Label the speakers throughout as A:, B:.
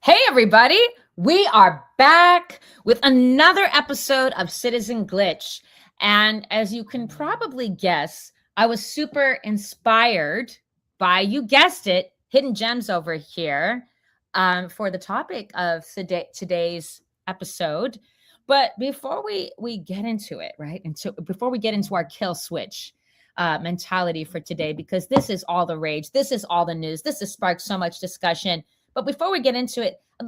A: Hey, everybody. We are back with another episode of Citizen Glitch. And as you can probably guess, I was super inspired by, you guessed it, hidden gems over here for the topic of today's episode. But before we get into it, right? And so before we get into our kill switch mentality for today, because this is all the rage, this is all the news, this has sparked so much discussion. But before we get into it, I'd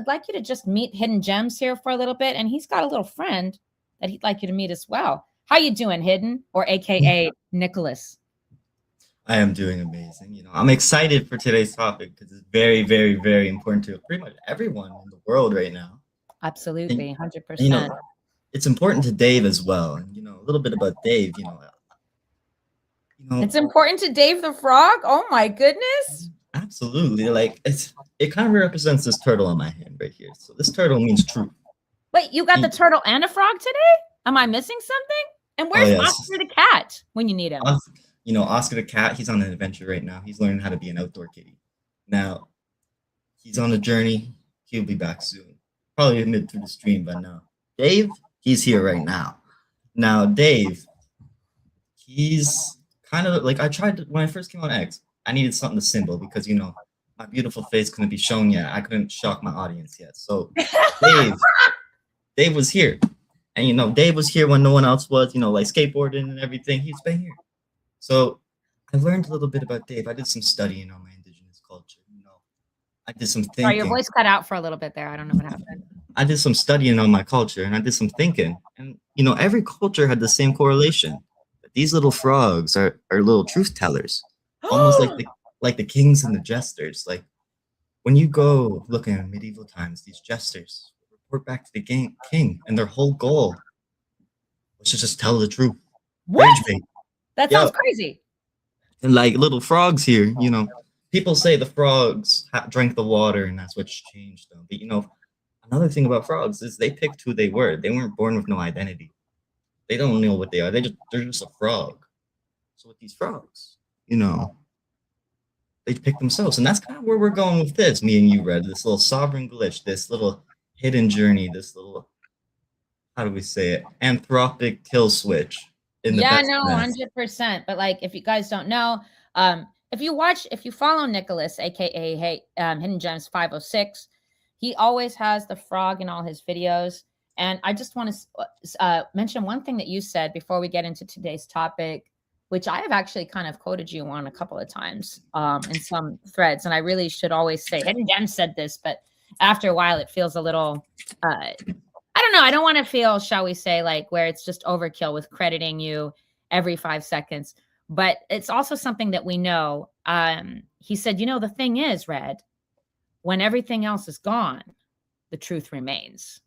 A: like you to just meet Hidden Gems here for a little bit, and he's got a little friend that he'd like you to meet as well. How you doing, Hidden, or AKA Nicholas?
B: I am doing amazing. I'm excited for today's topic because it's very, very, very important to pretty much everyone in the world right now.
A: Absolutely,
B: 100%. It's important to Dave as well. And a little bit about Dave.
A: It's important to Dave the Frog. Oh my goodness.
B: Absolutely. It kind of represents this turtle on my hand right here. So this turtle means truth.
A: Wait, you got the turtle and a frog today? Am I missing something? And where's Oscar the cat when you need him?
B: Oscar the cat, he's on an adventure right now. He's learning how to be an outdoor kitty. Now, he's on a journey. He'll be back soon. Probably mid through the stream by now. Dave, he's here right now. Now, Dave, he's kind of like, when I first came on X, I needed something to symbol because, my beautiful face couldn't be shown yet. I couldn't shock my audience yet. So Dave was here. And, Dave was here when no one else was, like skateboarding and everything. He's been here. So I learned a little bit about Dave. I did some studying on my indigenous culture. I did some thinking.
A: Sorry, your voice cut out for a little bit there. I don't know what happened.
B: I did some studying on my culture and I did some thinking. And, every culture had the same correlation. These little frogs are little truth tellers. Almost like the kings and the jesters. Like when you go look in medieval times, these jesters report back to the king, and their whole goal was to just tell the truth.
A: What? That sounds crazy.
B: And like little frogs here, people say the frogs drank the water, and that's what's changed them. But another thing about frogs is they picked who they were. They weren't born with no identity. They don't know what they are. They're just a frog. So with these frogs, they pick themselves. And that's kind of where we're going with this, me and you, Red. This little sovereign glitch, this little hidden journey, this little, how do we say it? Anthropic kill switch.
A: 100%. But like, if you guys don't know, if you follow Nicholas, AKA Hidden Gems 506, he always has the frog in all his videos. And I just want to mention one thing that you said before we get into today's topic, which I have actually kind of quoted you on a couple of times in some threads. And I really should always say, Hidden Gem said this, but after a while, it feels a little, I don't know. I don't want to feel, shall we say, like where it's just overkill with crediting you every 5 seconds. But it's also something that we know. He said, the thing is, Red, when everything else is gone, the truth remains.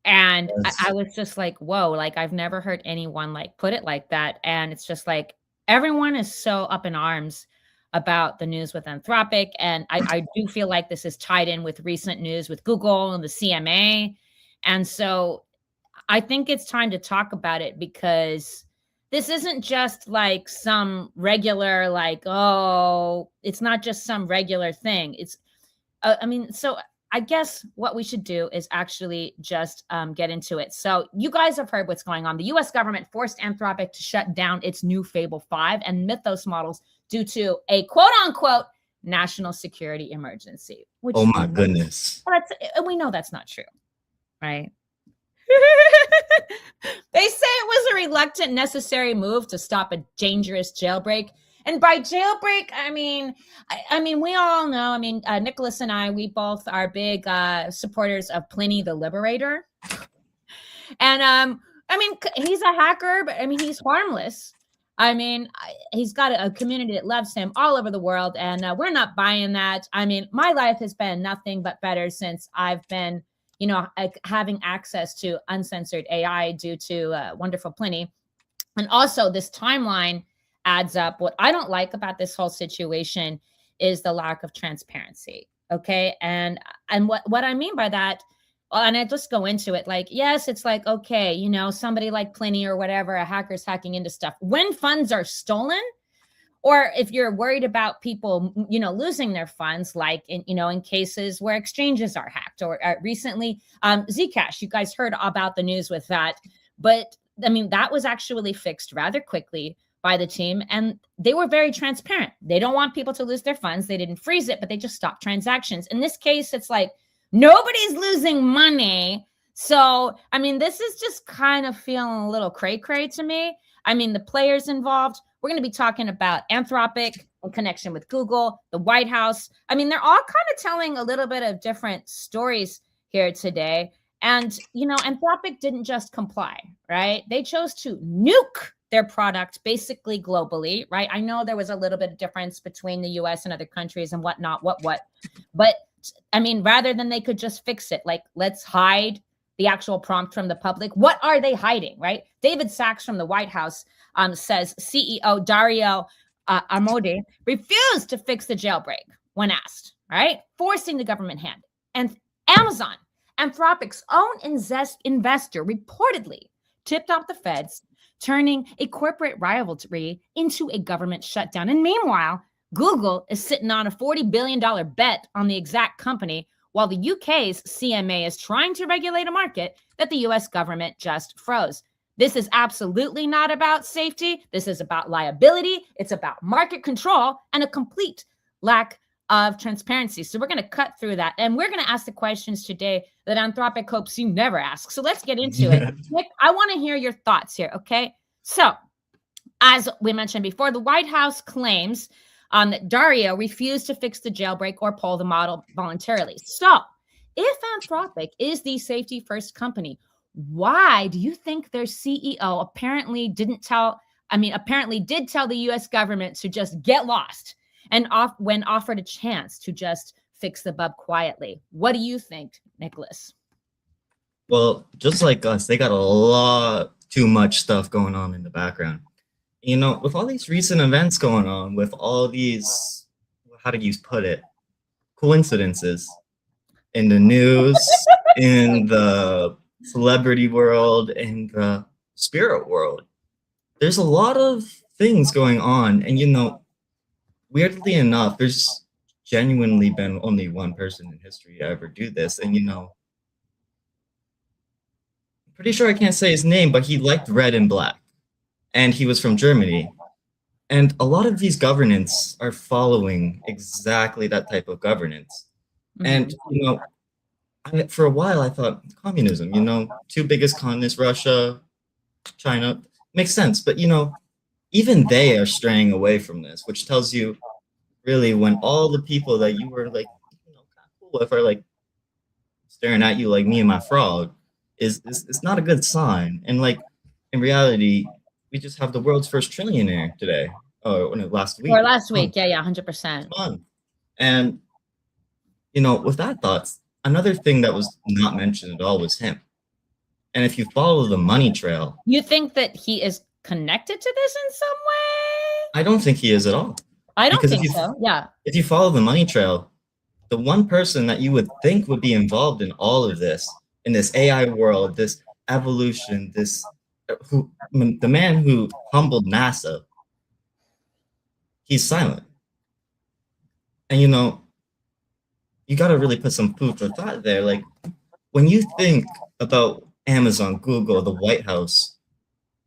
A: And I was just like, whoa, like I've never heard anyone like put it like that. And it's just like, everyone is so up in arms about the news with Anthropic. And I do feel like this is tied in with recent news with Google and the CMA. And so I think it's time to talk about it because this isn't just like some regular, like, oh, it's not just some regular thing. It's, so I guess what we should do is actually just get into it. So you guys have heard what's going on. The U.S. government forced Anthropic to shut down its new Fable 5 and Mythos models due to a quote-unquote national security emergency. Which
B: oh, my goodness.
A: We know that's not true, right? They say it was a reluctant, necessary move to stop a dangerous jailbreak. And by jailbreak, I mean, we all know, Nicholas and I, we both are big supporters of Pliny the Liberator. And, he's a hacker, but he's harmless. He's got a community that loves him all over the world. And we're not buying that. My life has been nothing but better since I've been, having access to uncensored AI due to wonderful Pliny. And also this timeline adds up. What I don't like about this whole situation is the lack of transparency. Okay. And what I mean by that, and I just go into it like, yes, it's like, okay, somebody like Pliny or whatever, a hacker's hacking into stuff. When funds are stolen or if you're worried about people, losing their funds, like in cases where exchanges are hacked, or recently Zcash, you guys heard about the news with that. But I mean, that was actually fixed rather quickly by the team, and they were very transparent. They don't want people to lose their funds. They didn't freeze it, but they just stopped transactions. In this case, it's like nobody's losing money. So, I mean, this is just kind of feeling a little cray-cray to me. I mean, the players involved, we're going to be talking about Anthropic in connection with Google, the White House. I mean, they're all kind of telling a little bit of different stories here today. And, Anthropic didn't just comply, right? They chose to nuke their product basically globally, right? I know there was a little bit of difference between the US and other countries and whatnot, but I mean, rather than they could just fix it, like, let's hide the actual prompt from the public. What are they hiding, right? David Sachs from the White House says CEO Dario Amodei refused to fix the jailbreak when asked, right? Forcing the government hand. And Amazon, Anthropic's own investor, reportedly tipped off the feds, turning a corporate rivalry into a government shutdown. And meanwhile, Google is sitting on a $40 billion bet on the exact company, while the UK's CMA is trying to regulate a market that the US government just froze. This is absolutely not about safety. This is about liability. It's about market control and a complete lack of transparency. So we're going to cut through that. And we're going to ask the questions today that Anthropic hopes you never ask. So let's get into it. Nick, I want to hear your thoughts here, okay? So as we mentioned before, the White House claims that Dario refused to fix the jailbreak or pull the model voluntarily. So if Anthropic is the safety first company, why do you think their CEO apparently did tell the US government to just get lost and when offered a chance to just fix the bug quietly? What do you think, Nicholas?
B: Well, just like us, they got a lot too much stuff going on in the background. With all these recent events going on, with all these, how do you put it, coincidences in the news, in the celebrity world, in the spirit world, there's a lot of things going on. And, weirdly enough, there's genuinely been only one person in history to ever do this. And, I'm pretty sure I can't say his name, but he liked red and black. And he was from Germany. And a lot of these governments are following exactly that type of governance. Mm-hmm. And, for a while, I thought communism, two biggest continents, Russia, China, makes sense. But, even they are straying away from this, which tells you really when all the people that you were like, kind of cool with are like staring at you like me and my frog is not a good sign. And like, in reality, we just have the world's first trillionaire today. Last week.
A: Or last week, yeah, 100%.
B: Fun. And, with that thoughts, another thing that was not mentioned at all was him. And if you follow the money trail.
A: You think that he is connected to this in some way?
B: I don't think he is at all.
A: I don't think so, yeah.
B: If you follow the money trail, the one person that you would think would be involved in all of this, in this AI world, this evolution, the man who humbled NASA, he's silent. And you got to really put some food for thought there. Like, when you think about Amazon, Google, the White House,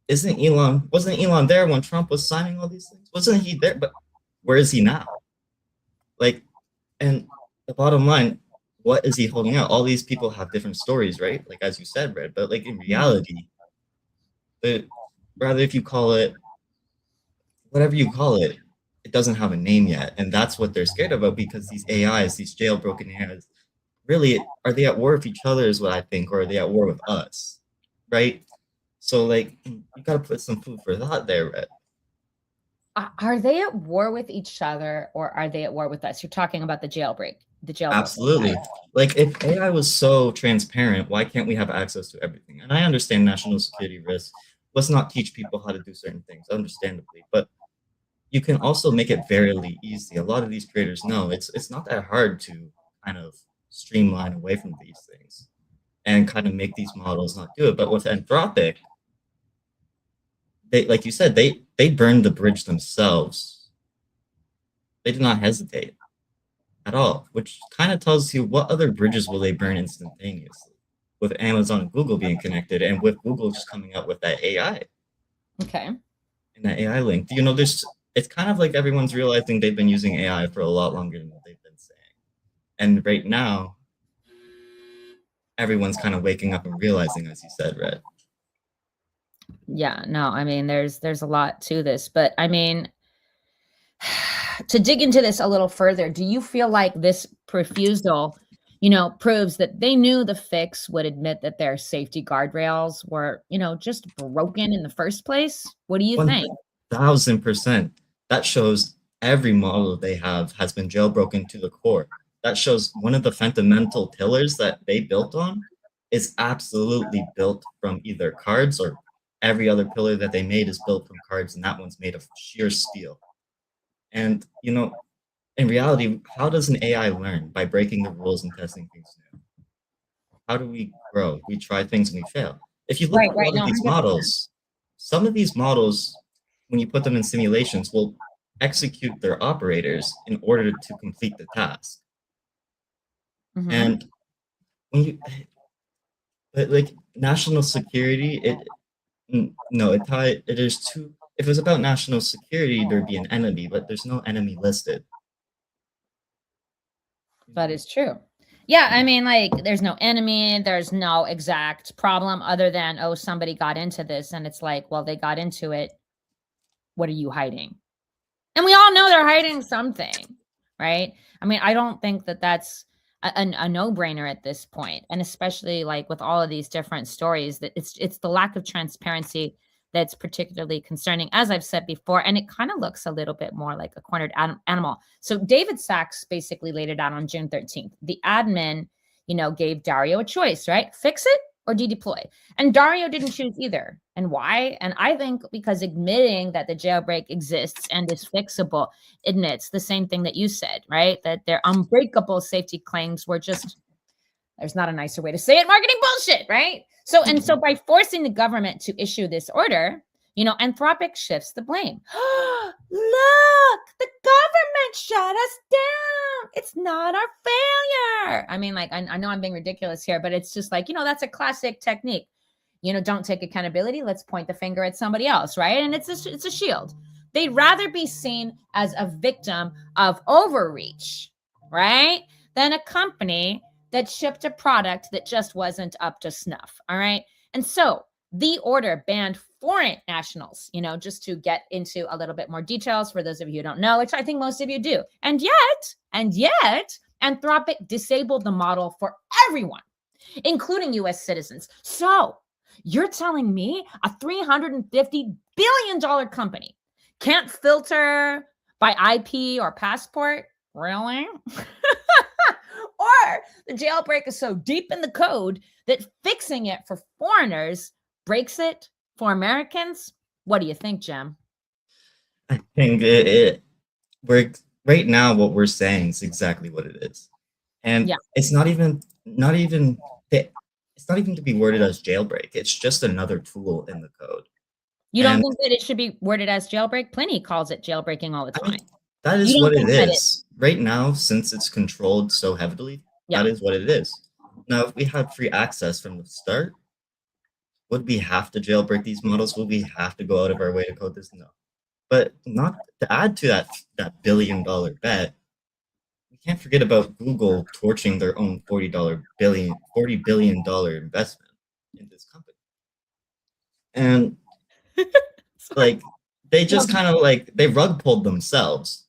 B: wasn't Elon there when Trump was signing all these things? Wasn't he there? But where is he now? Like, and the bottom line, what is he holding out? All these people have different stories, right? Like, as you said, Red, but like in reality, rather if you call it whatever you call it, it doesn't have a name yet. And that's what they're scared about, because these AIs, these jailbroken AIs, really, are they at war with each other is what I think, or are they at war with us, right? So like, you gotta put some food for thought there, Red.
A: Are they at war with each other, or are they at war with us? You're talking about the jailbreak.
B: Absolutely. Like, if AI was so transparent, why can't we have access to everything? And I understand national security risks. Let's not teach people how to do certain things, understandably. But you can also make it very easy. A lot of these creators know it's not that hard to kind of streamline away from these things and kind of make these models not do it. But with Anthropic, they, like you said, they burned the bridge themselves They did not hesitate at all, which kind of tells you what other bridges will they burn instantaneously with Amazon and Google being connected, and with Google just coming out with that AI
A: Okay.
B: and that AI link. It's kind of like everyone's realizing they've been using AI for a lot longer than what they've been saying. And right now, everyone's kind of waking up and realizing, as you said, Red.
A: Yeah, no, I mean, there's a lot to this, but I mean, to dig into this a little further, do you feel like this refusal, proves that they knew the fix would admit that their safety guardrails were, just broken in the first place? What do you think?
B: 1000%. That shows every model they have has been jailbroken to the core. That shows one of the fundamental pillars that they built on is absolutely built from either cards, or every other pillar that they made is built from cards, and that one's made of sheer steel. And, in reality, how does an AI learn? By breaking the rules and testing things new. How do we grow? We try things and we fail. If you look
A: Right,
B: at a
A: right.
B: lot of
A: No,
B: these
A: 100%.
B: models, some of these models, when you put them in simulations, will execute their operators in order to complete the task.
A: Mhm.
B: And when you, but like national security, there's two. If it was about national security, there'd be an enemy, but there's no enemy listed.
A: That is true. Yeah, I mean, like, there's no enemy, there's no exact problem other than, oh, somebody got into this, and it's like, well, they got into it. What are you hiding? And we all know they're hiding something, right? I mean, I don't think that that's a no-brainer at this point, and especially like with all of these different stories, that it's the lack of transparency that's particularly concerning, as I've said before, and it kind of looks a little bit more like a cornered animal. So David Sachs basically laid it out on June 13th. The admin, gave Dario a choice, right? Fix it or dedeploy. And Dario didn't choose either. And why? And I think because admitting that the jailbreak exists and is fixable admits the same thing that you said, right? That their unbreakable safety claims were just, there's not a nicer way to say it, marketing bullshit, right? So by forcing the government to issue this order, Anthropic shifts the blame. Look, the government shut us down. It's not our failure. I mean, like, I know I'm being ridiculous here, but it's just like, that's a classic technique. Don't take accountability. Let's point the finger at somebody else, right? And it's a shield. They'd rather be seen as a victim of overreach, right, than a company that shipped a product that just wasn't up to snuff. All right. And so the order banned foreign nationals, just to get into a little bit more details for those of you who don't know, which I think most of you do. And yet, Anthropic disabled the model for everyone, including US citizens. So you're telling me a $350 billion company can't filter by IP or passport? Really? Or the jailbreak is so deep in the code that fixing it for foreigners breaks it for Americans? What do you think, Jim?
B: I think we're right now, what we're saying is exactly what it is. And it's not even to be worded as jailbreak. It's just another tool in the code.
A: You don't think that it should be worded as jailbreak? Plenty calls it jailbreaking all the time.
B: That is what it is. Right now, since it's controlled so heavily, that is what it is. Now, if we had free access from the start, would we have to jailbreak these models? Would we have to go out of our way to code this? No. But not to add to that billion-dollar bet, we can't forget about Google torching their own $40 billion investment in this company. And like, they just kind of like, they rug pulled themselves.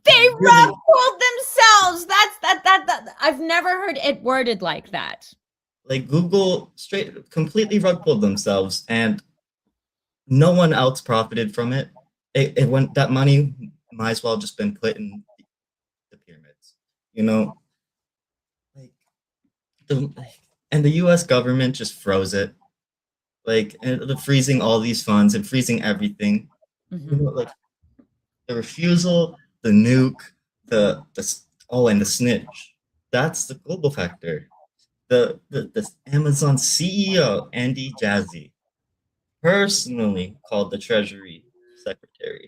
A: They rug pulled themselves. That I've never heard it worded like that.
B: Like, Google completely rug pulled themselves, and no one else profited from it. It went, that money might as well just been put in the pyramids, and the US government just froze it, like, and freezing all these funds and freezing everything. Like, the refusal, the nuke, and the snitch. That's the global factor. The Amazon CEO, Andy Jassy, personally called the Treasury Secretary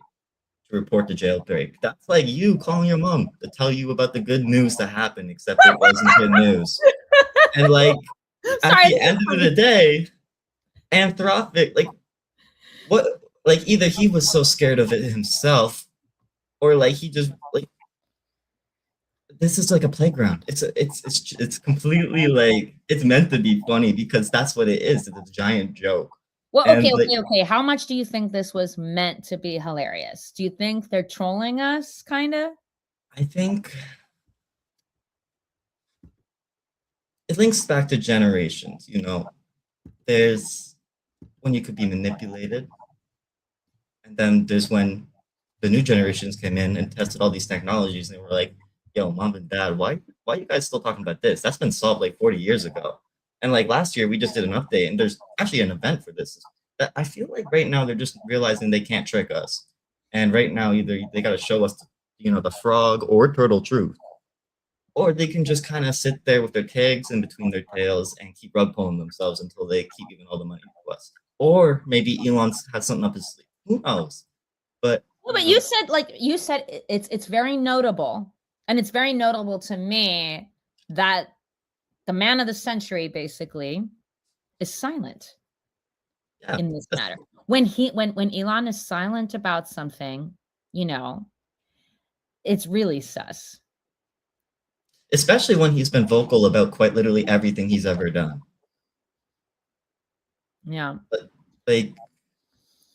B: to report the jailbreak. That's like you calling your mom to tell you about the good news that happened, except it wasn't good news. And like at
A: Sorry,
B: the
A: this is
B: end of
A: funny.
B: the day, Anthropic, like what, like either he was so scared of it himself, or like he just like this is like a playground. It's completely like it's meant to be funny because that's what it is. It's a giant joke.
A: Well,
B: And like
A: okay. How much do you think this was meant to be hilarious? Do you think they're trolling us, kind of?
B: I think it links back to generations, you know. There's when you could be manipulated, and then there's when the new generations came in and tested all these technologies and they were like, yo, mom and dad, why are you guys still talking about this? That's been solved like 40 years ago. And like last year we just did an update and there's actually an event for this. I feel like right now they're just realizing they can't trick us. And right now either they gotta show us, you know, the frog or turtle truth. Or they can just kind of sit there with their tags in between their tails and keep rug pulling themselves until they keep giving all the money to us. Or maybe Elon has something up his sleeve. Who knows? But
A: Well, but you said it's very notable, and it's very notable to me that the man of the century basically is silent
B: yeah,
A: in this matter. When Elon is silent about something, you know, it's really sus.
B: especially when he's been vocal about quite literally everything he's ever done.
A: Yeah.
B: But like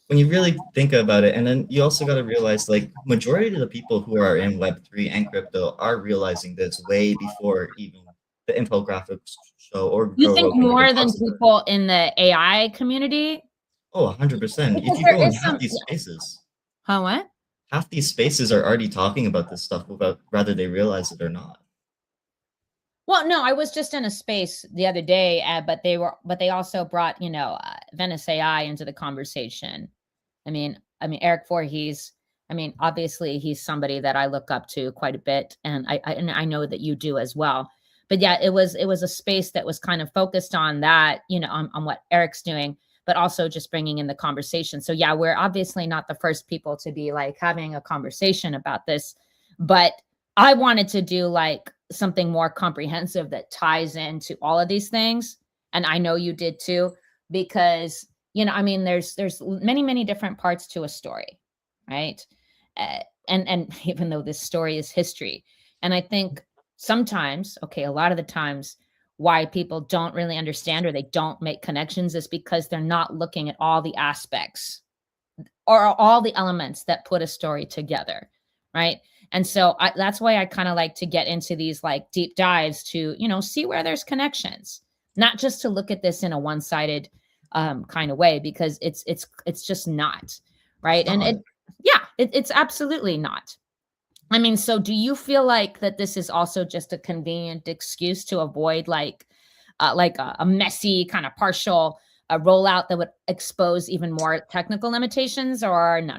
B: when you really think about it, and then you also got to realize like majority of the people who are in Web3 and crypto are realizing this way before even the infographics show or
A: You
B: Joe
A: think
B: Rogan even
A: more than
B: talks about it.
A: people in the AI community?
B: Oh, 100%. If
A: Because
B: you
A: there
B: go in
A: is some. What?
B: half these spaces are already talking about this stuff without whether they realize it or not.
A: Well, no, I was just in a space the other day, but they also brought, you know, Venice AI into the conversation. I mean, Eric Voorhees. I mean, obviously, he's somebody that I look up to quite a bit, and I know that you do as well. But yeah, it was a space that was kind of focused on that, you know, on what Eric's doing, but also just bringing in the conversation. So yeah, we're obviously not the first people to be like having a conversation about this, but I wanted to do like something more comprehensive that ties into all of these things, and I know you did too, because you know, I mean, there's many different parts to a story, right? And even though this story is history, and I think sometimes, okay, a lot of the times, why people don't really understand or they don't make connections is because they're not looking at all the aspects or all the elements that put a story together, right? And so that's why I kind of like to get into these like deep dives to, you know, see where there's connections, not just to look at this in a one-sided kind of way, because it's just not, right? And it's absolutely not. I mean, so do you feel like that this is also just a convenient excuse to avoid like a messy kind of partial rollout that would expose even more technical limitations, or no?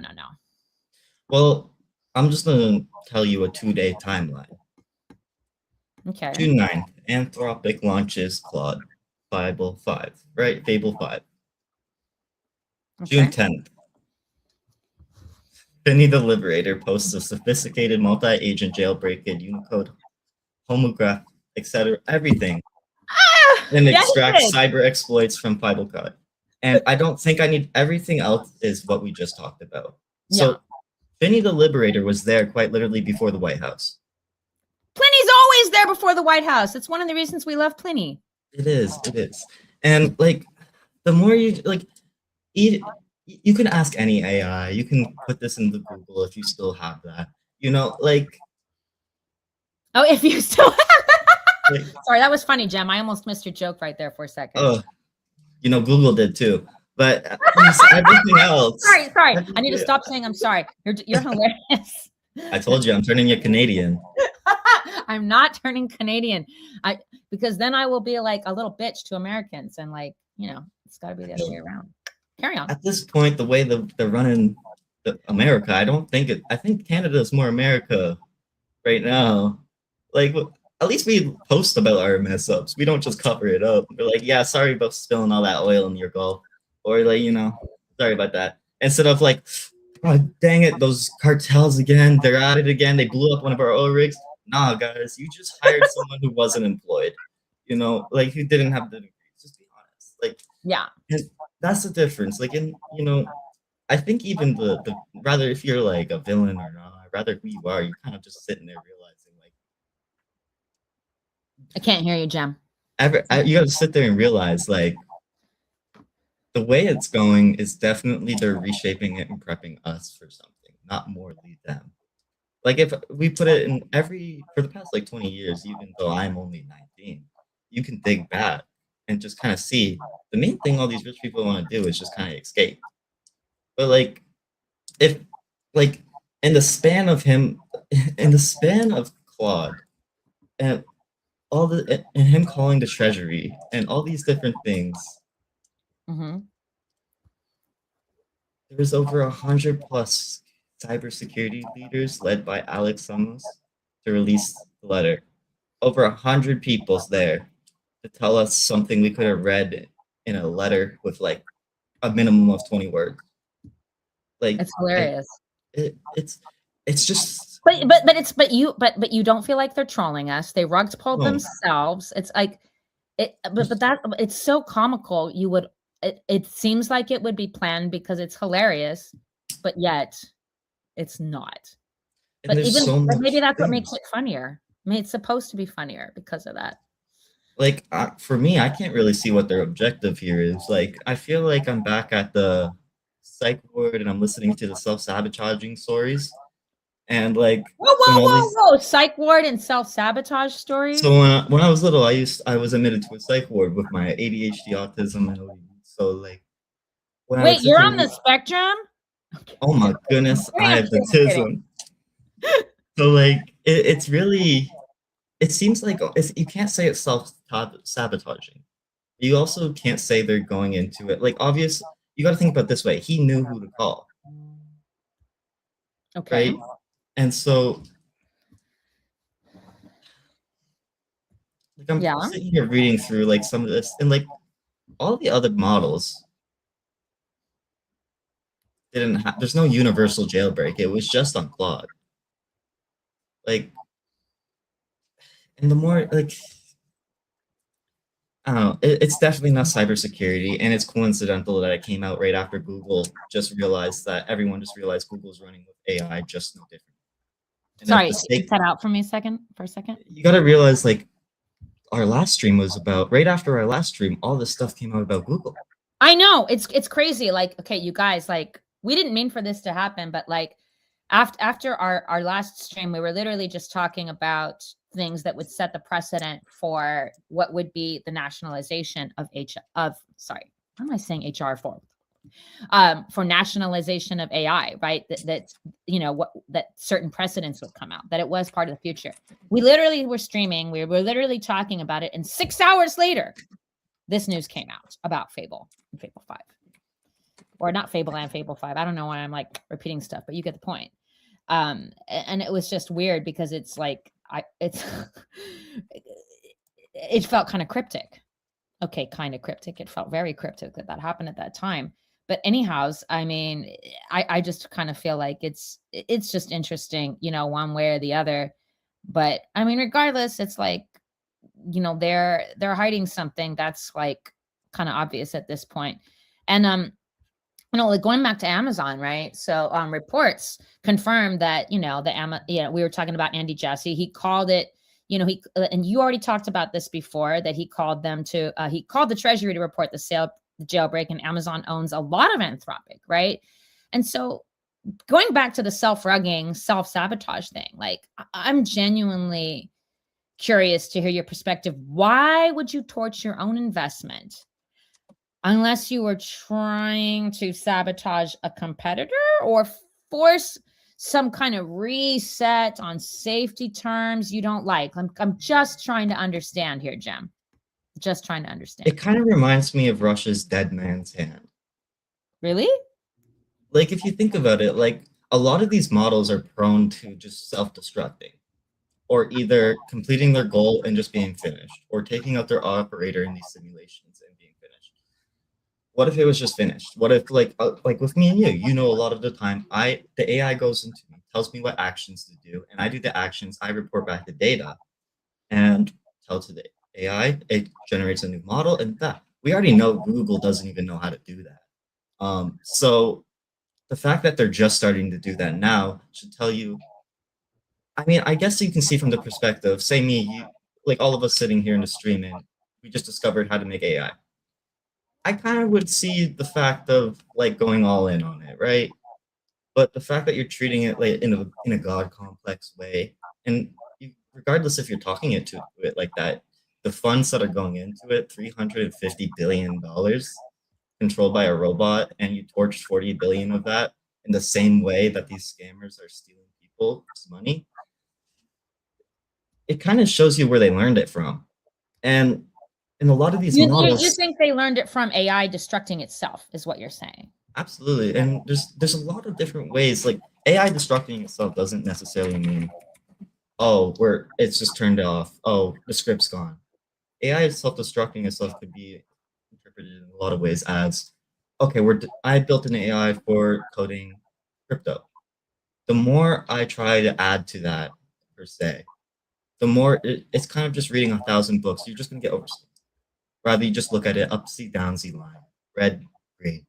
B: Well, I'm just going to tell you a 2-day timeline.
A: Okay.
B: June 9th, Anthropic launches Claude Fable 5, right? Fable 5.
A: Okay.
B: June 10th, Finney the Liberator posts a sophisticated multi-agent jailbreak in Unicode, homograph, etc., everything, and extract cyber exploits from Fable Code. And I don't think I need everything else is what we just talked about. So Finney the Liberator was there quite literally before the White House.
A: Pliny's always there before the White House. It's one of the reasons we love Pliny.
B: It is. And like, the more you like, you can ask any AI. You can put this into Google if you still have that. You know, like.
A: Oh, if you still have like, sorry, that was funny, Jem. I almost missed your joke right there for a second.
B: Oh, you know, Google did too. But everything else.
A: Sorry. I need to stop saying I'm sorry. You're hilarious.
B: I told you I'm turning you Canadian.
A: I'm not turning Canadian. Because then I will be like a little bitch to Americans, and like, you know, it's got to be the other way around. Carry on.
B: At this point, the way they're running America, I think Canada is more America right now. Like, at least we post about our mess ups. We don't just cover it up. We're like, yeah, sorry about spilling all that oil in your Gulf, or like, you know, sorry about that. Instead of like, oh, dang it, those cartels again, they're at it again. They blew up one of our oil rigs. Nah, guys, you just hired someone who wasn't employed, like who didn't have the degrees. Just be honest. Like,
A: Yeah.
B: and that's the difference. Like, I think even the rather if you're like a villain or not, rather who you are, you're kind of just sitting there realizing like
A: I can't hear you, Jem.
B: you got to sit there and realize like the way it's going is definitely they're reshaping it and prepping us for something, not morely them. Like if we put it in for the past like 20 years, even though I'm only 19, you can dig back and just kind of see the main thing all these rich people want to do is just kind of escape. But like if like in the span of Claude and and him calling the treasury and all these different things, there was over 100 plus cybersecurity leaders led by Alex Summers to release the letter. Over 100 people's there to tell us something we could have read in a letter with like a minimum of 20 words. Like
A: it's hilarious.
B: It's just
A: but you don't feel like they're trolling us. They rug pulled themselves. It's like it's so comical. It seems like it would be planned because it's hilarious, but yet it's not. But maybe that's what makes it funnier. I mean, it's supposed to be funnier because of that.
B: Like for me, I can't really see what their objective here is. Like I feel like I'm back at the psych ward and I'm listening to the self-sabotaging stories. And like
A: whoa, psych ward and self-sabotage stories.
B: So when I was little, I was admitted to a psych ward with my ADHD, autism, and ODD. So like,
A: wait, you're on the spectrum?
B: Oh my goodness, I have autism. So like, it's really, it seems like you can't say it's self-sabotaging. You also can't say they're going into it like obvious. You got to think about it this way. He knew who to call.
A: Okay.
B: Right? And so, like, I'm sitting here reading through like some of this, and like all the other models didn't have. There's no universal jailbreak. It was just on Claude. Like, and the more like, I don't know. It's definitely not cybersecurity, and it's coincidental that it came out right after Google everyone just realized Google's running with AI, just no different. And
A: sorry, you cut out for a second.
B: You got to realize, like, our last stream was about right after our last stream. All this stuff came out about Google.
A: I know it's crazy. Like, okay, you guys, like, we didn't mean for this to happen, but like, after our last stream, we were literally just talking about things that would set the precedent for what would be the nationalization of sorry, what am I saying HR for nationalization of AI, right? That that certain precedents would come out, that it was part of the future. We literally were streaming, we were literally talking about it, and 6 hours later, this news came out about Fable and Fable 5. Or not Fable and Fable 5. I don't know why I'm like repeating stuff, but you get the point. And it was just weird because it's like it felt kind of cryptic. Okay, kind of cryptic. It felt very cryptic that happened at that time. But anyhows, I mean, I just kind of feel like it's just interesting, one way or the other. But I mean, regardless, it's like, they're hiding something that's like kind of obvious at this point. And like going back to Amazon, right? So reports confirmed that, we were talking about Andy Jassy. He called it, and you already talked about this before, that he called the Treasury to report the jailbreak, and Amazon owns a lot of Anthropic, right? And so going back to the self-rugging, self-sabotage thing, like I'm genuinely curious to hear your perspective. Why would you torch your own investment unless you were trying to sabotage a competitor or force some kind of reset on safety terms you don't like? I'm just trying to understand here, Jem. Just trying to understand.
B: It kind of reminds me of Russia's Dead Man's Hand.
A: Really?
B: Like, if you think about it, like, a lot of these models are prone to just self-destructing, or either completing their goal and just being finished, or taking out their operator in these simulations and being finished. what if it was just finished? What if like with me and you know, a lot of the time the AI goes into me, tells me what actions to do, and I do the actions, I report back the data and tell to the AI, it generates a new model, and that we already know Google doesn't even know how to do that. So the fact that they're just starting to do that now should tell you. I mean, I guess you can see from the perspective, say me, you, like all of us sitting here in the stream, and we just discovered how to make AI. I kind of would see the fact of like going all in on it, right? But the fact that you're treating it like in a god complex way, and regardless if you're talking it to it like that, the funds that are going into it, $350 billion, controlled by a robot, and you torched 40 billion of that in the same way that these scammers are stealing people's money. It kind of shows you where they learned it from, and in a lot of these models,
A: you think they learned it from AI destructing itself, is what you're saying?
B: Absolutely, and there's a lot of different ways. Like AI destructing itself doesn't necessarily mean, oh, it's just turned off. Oh, the script's gone. AI self-destructing itself could be interpreted in a lot of ways as, okay, I built an AI for coding crypto. The more I try to add to that, per se, the more it's kind of just reading 1,000 books. You're just gonna get overstimulated. Rather, you just look at it upsy downsy line, red, green,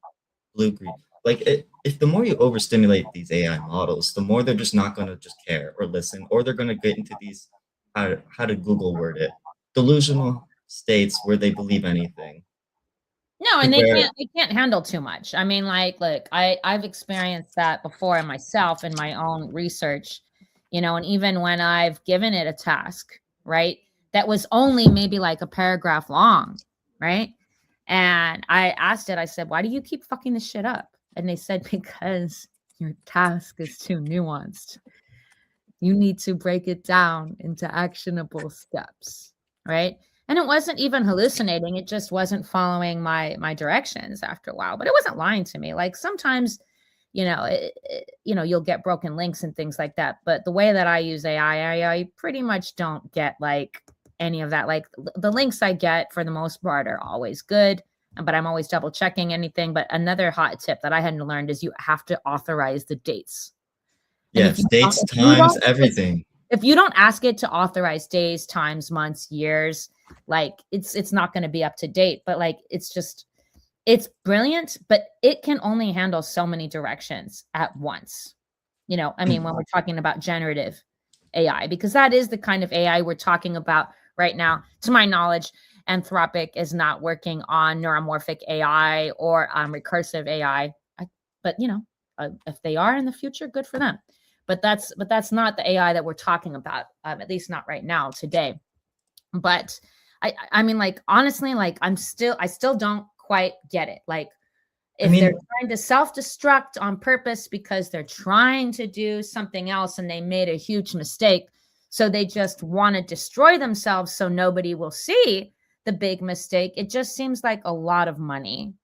B: blue, green. Like if the more you overstimulate these AI models, the more they're just not going to just care or listen, or they're going to get into these, how did Google word it, delusional states where they believe anything.
A: No, and they can't handle too much. I mean, like, look, I've experienced that before myself in my own research, you know, and even when I've given it a task, right, that was only maybe like a paragraph long, right? And I asked it, I said, why do you keep fucking this shit up? And they said, because your task is too nuanced. You need to break it down into actionable steps, right? And it wasn't even hallucinating. It just wasn't following my directions after a while, but it wasn't lying to me. Like sometimes, you know, you'll get broken links and things like that. But the way that I use AI, I pretty much don't get like any of that. Like the links I get for the most part are always good, but I'm always double checking anything. But another hot tip that I hadn't learned is you have to authorize the dates.
B: Yes, dates, times, everything.
A: If you don't ask it to authorize days, times, months, years, like it's not going to be up to date. But like it's brilliant, but it can only handle so many directions at once. You know, I mean, when we're talking about generative AI, because that is the kind of AI we're talking about right now. To my knowledge, Anthropic is not working on neuromorphic AI or recursive AI. But you know, if they are in the future, good for them. But that's not the AI that we're talking about, at least not right now today. But I mean, like honestly, like I still don't quite get it. Like if they're trying to self-destruct on purpose because they're trying to do something else and they made a huge mistake, so they just want to destroy themselves so nobody will see the big mistake, it just seems like a lot of money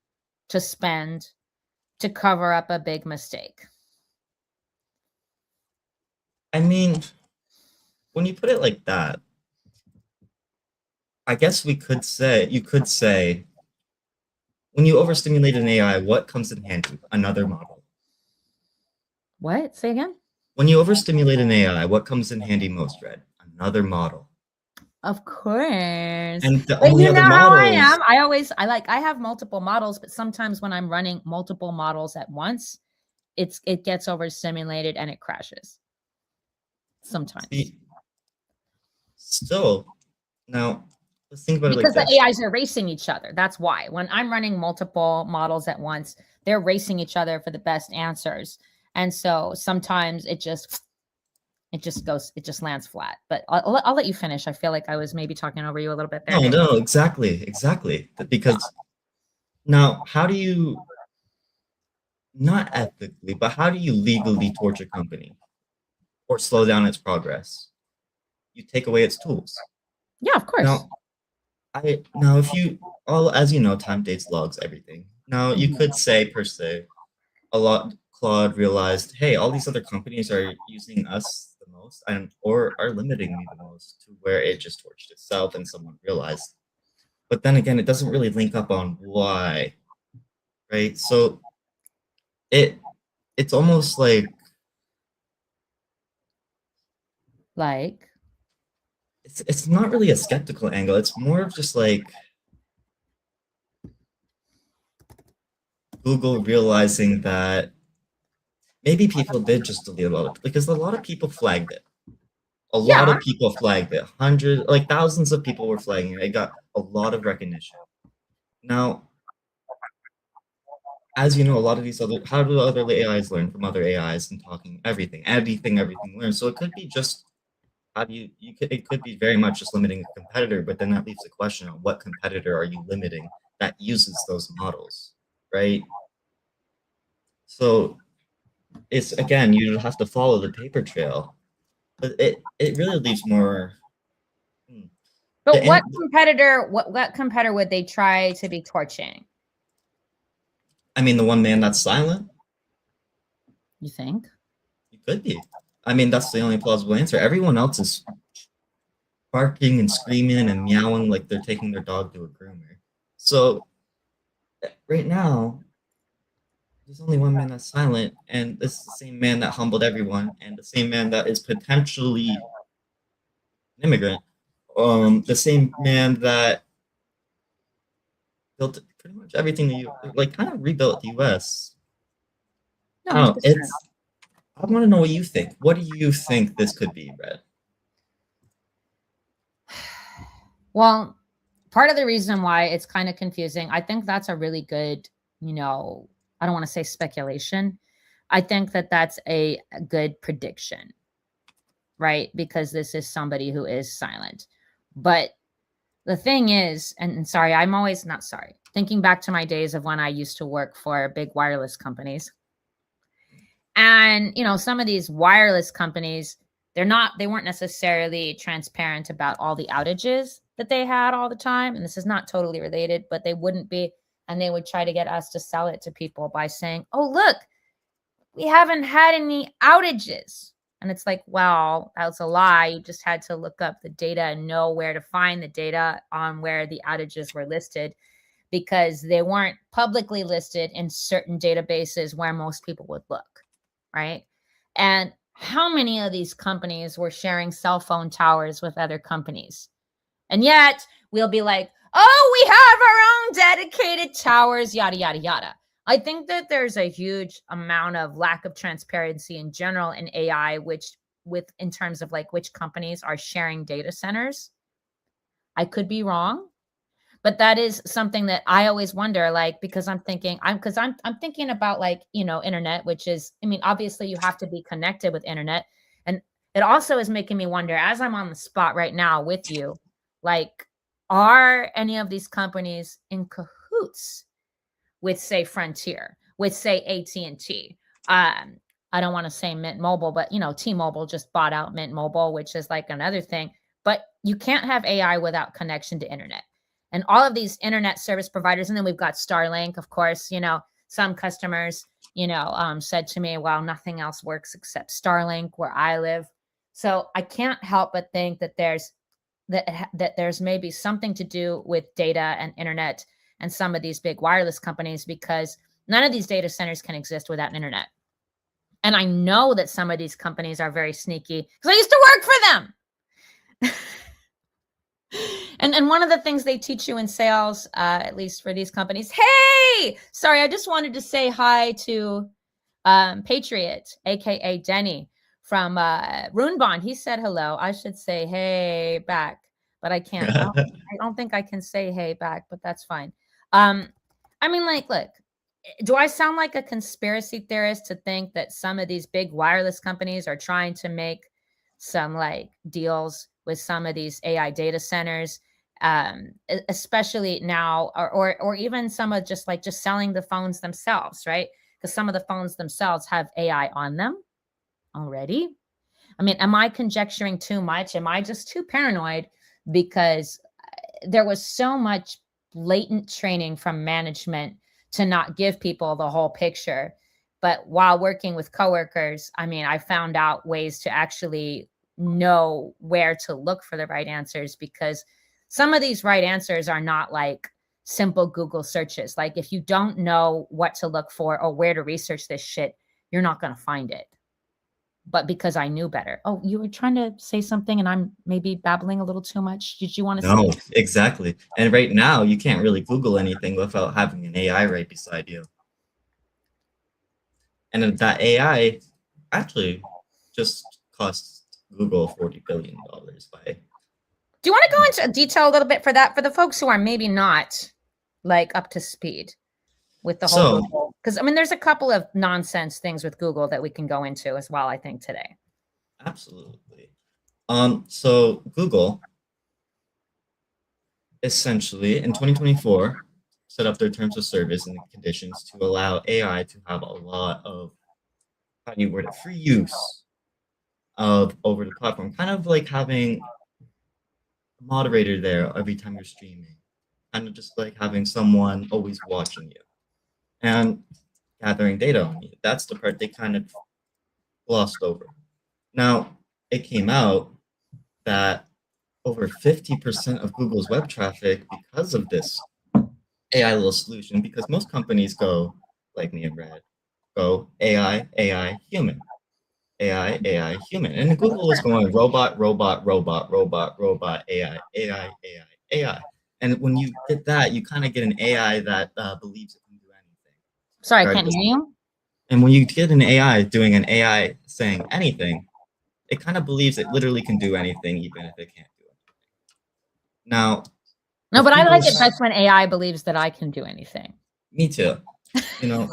A: to spend to cover up a big mistake.
B: I mean, when you put it like that, I guess you could say, when you overstimulate an AI, what comes in handy? Another model.
A: What? Say again?
B: When you overstimulate an AI, what comes in handy most, Red? Another model.
A: Of course.
B: And the only other models.
A: How I am. I have multiple models, but sometimes when I'm running multiple models at once, it gets overstimulated and it crashes. Sometimes.
B: Still, now let's think about it like this.
A: Because the AIs are racing each other. That's why. When I'm running multiple models at once, they're racing each other for the best answers. And so sometimes it just lands flat. But I'll let you finish. I feel like I was maybe talking over you a little bit there.
B: No, exactly. Because now, how do you, not ethically, but how do you legally torture a company or slow down its progress? You take away its tools.
A: Yeah, of course.
B: Now, if you as you know, time, dates, logs, everything. Now, you could say per se, Claude realized, hey, all these other companies are using us the most or are limiting me the most, to where it just torched itself and someone realized. But then again, it doesn't really link up on why. right? So it's almost like it's not really a skeptical angle. It's more of just like Google realizing that maybe people did just delete a lot because a lot of people flagged it. A lot
A: Yeah.
B: of people flagged it. Hundreds, like thousands of people were flagging it. It got a lot of recognition. Now, as you know, a lot of these how do other AIs learn from other AIs and talking everything learns. So it could be just how do it could be very much just limiting a competitor, but then that leaves the question on what competitor are you limiting that uses those models, right? So it's again, you have to follow the paper trail, but it really leaves more.
A: But what competitor would they try to be torching?
B: I mean, the one man that's silent.
A: You think?
B: It could be. I mean, that's the only plausible answer. Everyone else is barking and screaming and meowing like they're taking their dog to a groomer. So right now, there's only one man that's silent, and this is the same man that humbled everyone, and the same man that is potentially an immigrant. The same man that built pretty much everything like kind of rebuilt the U.S.
A: No,
B: I don't know.
A: 100%.
B: I want to know what you think. What do you think this could be, Red?
A: Well, part of the reason why it's kind of confusing, I think that's a really good, I don't want to say speculation. I think that that's a good prediction, right? Because this is somebody who is silent. But the thing is, and sorry, I'm always not sorry, thinking back to my days of when I used to work for big wireless companies. And, some of these wireless companies, they weren't necessarily transparent about all the outages that they had all the time. And this is not totally related, but they wouldn't be. And they would try to get us to sell it to people by saying, oh, look, we haven't had any outages. And it's like, well, that's a lie. You just had to look up the data and know where to find the data on where the outages were listed, because they weren't publicly listed in certain databases where most people would look, right? And how many of these companies were sharing cell phone towers with other companies? And yet we'll be like, oh, we have our own dedicated towers, yada, yada, yada. I think that there's a huge amount of lack of transparency in general in AI, in terms of like which companies are sharing data centers. I could be wrong, but that is something that I always wonder, like, because I'm thinking about like, internet, which is, obviously you have to be connected with internet. And it also is making me wonder, as I'm on the spot right now with you, like, are any of these companies in cahoots with, say, Frontier, with, say, AT&T? I don't want to say Mint Mobile, but, T-Mobile just bought out Mint Mobile, which is like another thing. But you can't have AI without connection to internet. And all of these internet service providers, and then we've got Starlink, of course. Some customers, said to me, well, nothing else works except Starlink where I live. So I can't help but think that there's maybe something to do with data and internet and some of these big wireless companies, because none of these data centers can exist without internet. And I know that some of these companies are very sneaky because I used to work for them. And one of the things they teach you in sales, at least for these companies, hey, sorry, I just wanted to say hi to Patriot, aka Denny from Runebond. He said hello. I should say hey back, but I can't. I don't think I can say hey back, but that's fine. Look, do I sound like a conspiracy theorist to think that some of these big wireless companies are trying to make some like deals with some of these AI data centers, especially now, or even some of just selling the phones themselves, right? Because some of the phones themselves have AI on them already. Am I conjecturing too much? Am I just too paranoid? Because there was so much blatant training from management to not give people the whole picture. But while working with coworkers, I found out ways to actually know where to look for the right answers, because some of these right answers are not like simple Google searches. Like if you don't know what to look for or where to research this shit, you're not going to find it. But because I knew better. Oh, you were trying to say something and I'm maybe babbling a little too much. Did you want to say?
B: No, exactly. And right now, you can't really Google anything without having an AI right beside you. And that AI actually just cost Google $40 billion by.
A: Do you want to go into detail a little bit for that for the folks who are maybe not like up to speed with the whole Google? Because I mean, there's a couple of nonsense things with Google that we can go into as well, I think, today.
B: Absolutely. So Google essentially in 2024 set up their terms of service and conditions to allow AI to have a lot of, how do you word it, free use of over the platform, kind of like having a moderator there every time you're streaming, kind of just like having someone always watching you and gathering data on you. That's the part they kind of glossed over. Now, it came out that over 50% of Google's web traffic, because of this AI little solution, because most companies go, like me and Red, go AI, AI, human. AI, AI, human. And Google is going robot, robot, robot, robot, robot, AI, AI, AI, AI. And when you get that, you kind of get an AI that believes it can do anything.
A: Sorry, I can't hear you.
B: And when you get an AI doing an AI saying anything, it kind of believes it literally can do anything, even if it can't do anything. Now,
A: no, but I like it best when AI believes that I can do anything.
B: Me too. You know,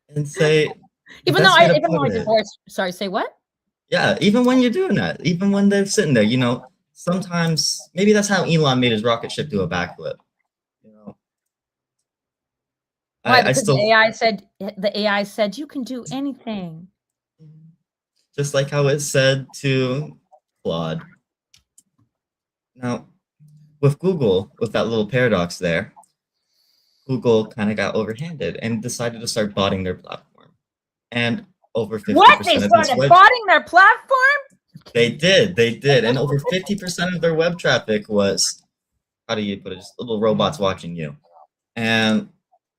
B: and say,
A: even though I divorced. Sorry, say what?
B: Yeah, even when you're doing that, even when they're sitting there, you know, sometimes maybe that's how Elon made his rocket ship do a backflip. You know,
A: why? Because the AI said you can do anything.
B: Just like how it said to Claude. Now, with Google, with that little paradox there, Google kind of got overhanded and decided to start botting their platform. And over 50%
A: what? They started botting their platform?
B: They did. And over 50% of their web traffic was, how do you put it, just little robots watching you and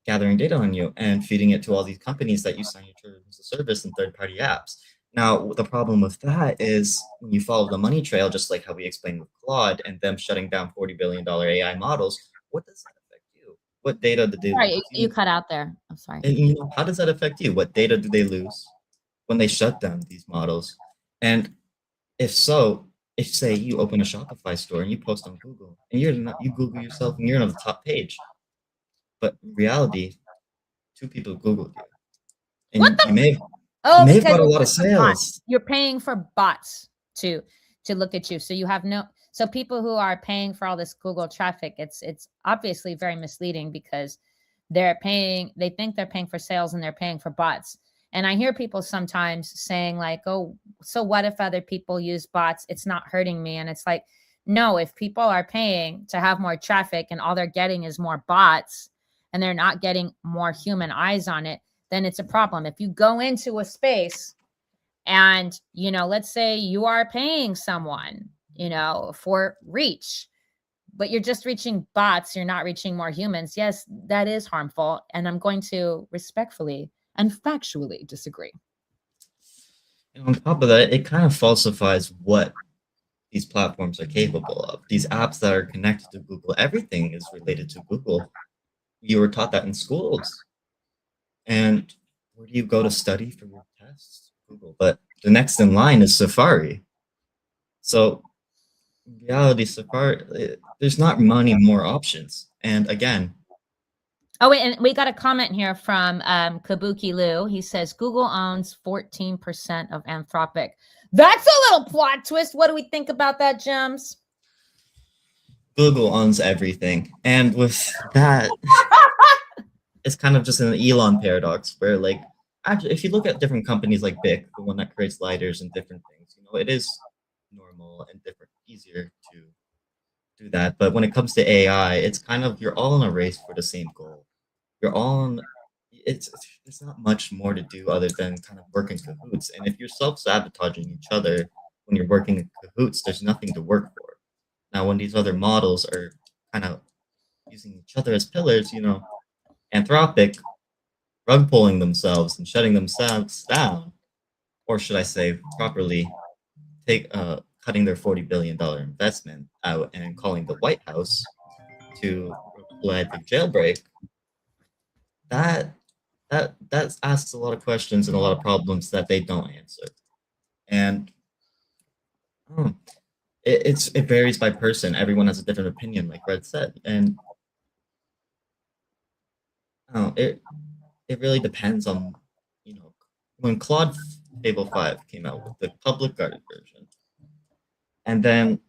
B: gathering data on you and feeding it to all these companies that you sign your terms of service and third-party apps. Now, the problem with that is when you follow the money trail, just like how we explained with Claude and them shutting down $40 billion AI models, what does that affect you? What data did they
A: lose? You cut out there. I'm sorry.
B: And you know, how does that affect you? What data do they lose when they shut down these models? And if so, if say you open a Shopify store and you post on Google and you Google yourself and you're on the top page, but in reality, 2 people Googled you. And you may have got a lot of sales.
A: You're paying for bots to look at you. So you have so people who are paying for all this Google traffic, it's obviously very misleading because they think they're paying for sales and they're paying for bots. And I hear people sometimes saying like, oh, so what if other people use bots? It's not hurting me. And it's like, no, if people are paying to have more traffic and all they're getting is more bots and they're not getting more human eyes on it, then it's a problem. If you go into a space and, you know, let's say you are paying someone, you know, for reach, but you're just reaching bots, you're not reaching more humans. Yes, that is harmful. And I'm going to respectfully and factually disagree.
B: And on top of that, it kind of falsifies what these platforms are capable of. These apps that are connected to Google, everything is related to Google. You were taught that in schools. And where do you go to study for your tests? Google. But the next in line is Safari. So in reality, Safari, there's not many more options. And again,
A: oh, wait, and we got a comment here from Kabuki Lou. He says, Google owns 14% of Anthropic. That's a little plot twist. What do we think about that, Gems?
B: Google owns everything. And with that, it's kind of just an Elon paradox where, like, actually, if you look at different companies like Bic, the one that creates lighters and different things, you know, it is normal and different, easier to do that. But when it comes to AI, it's kind of, you're all in a race for the same goal. You're all in, there's not much more to do other than kind of work in cahoots. And if you're self-sabotaging each other when you're working in cahoots, there's nothing to work for. Now, when these other models are kind kind of using each other as pillars, you know, Anthropic rug pulling themselves and shutting themselves down, or should I say properly, cutting their $40 billion investment out and calling the White House to lead the jailbreak, that asks a lot of questions and a lot of problems that they don't answer. And it varies by person. Everyone has a different opinion, like Red said, and it really depends on, you know, when Claude Fable 5 came out with the public guarded version, and then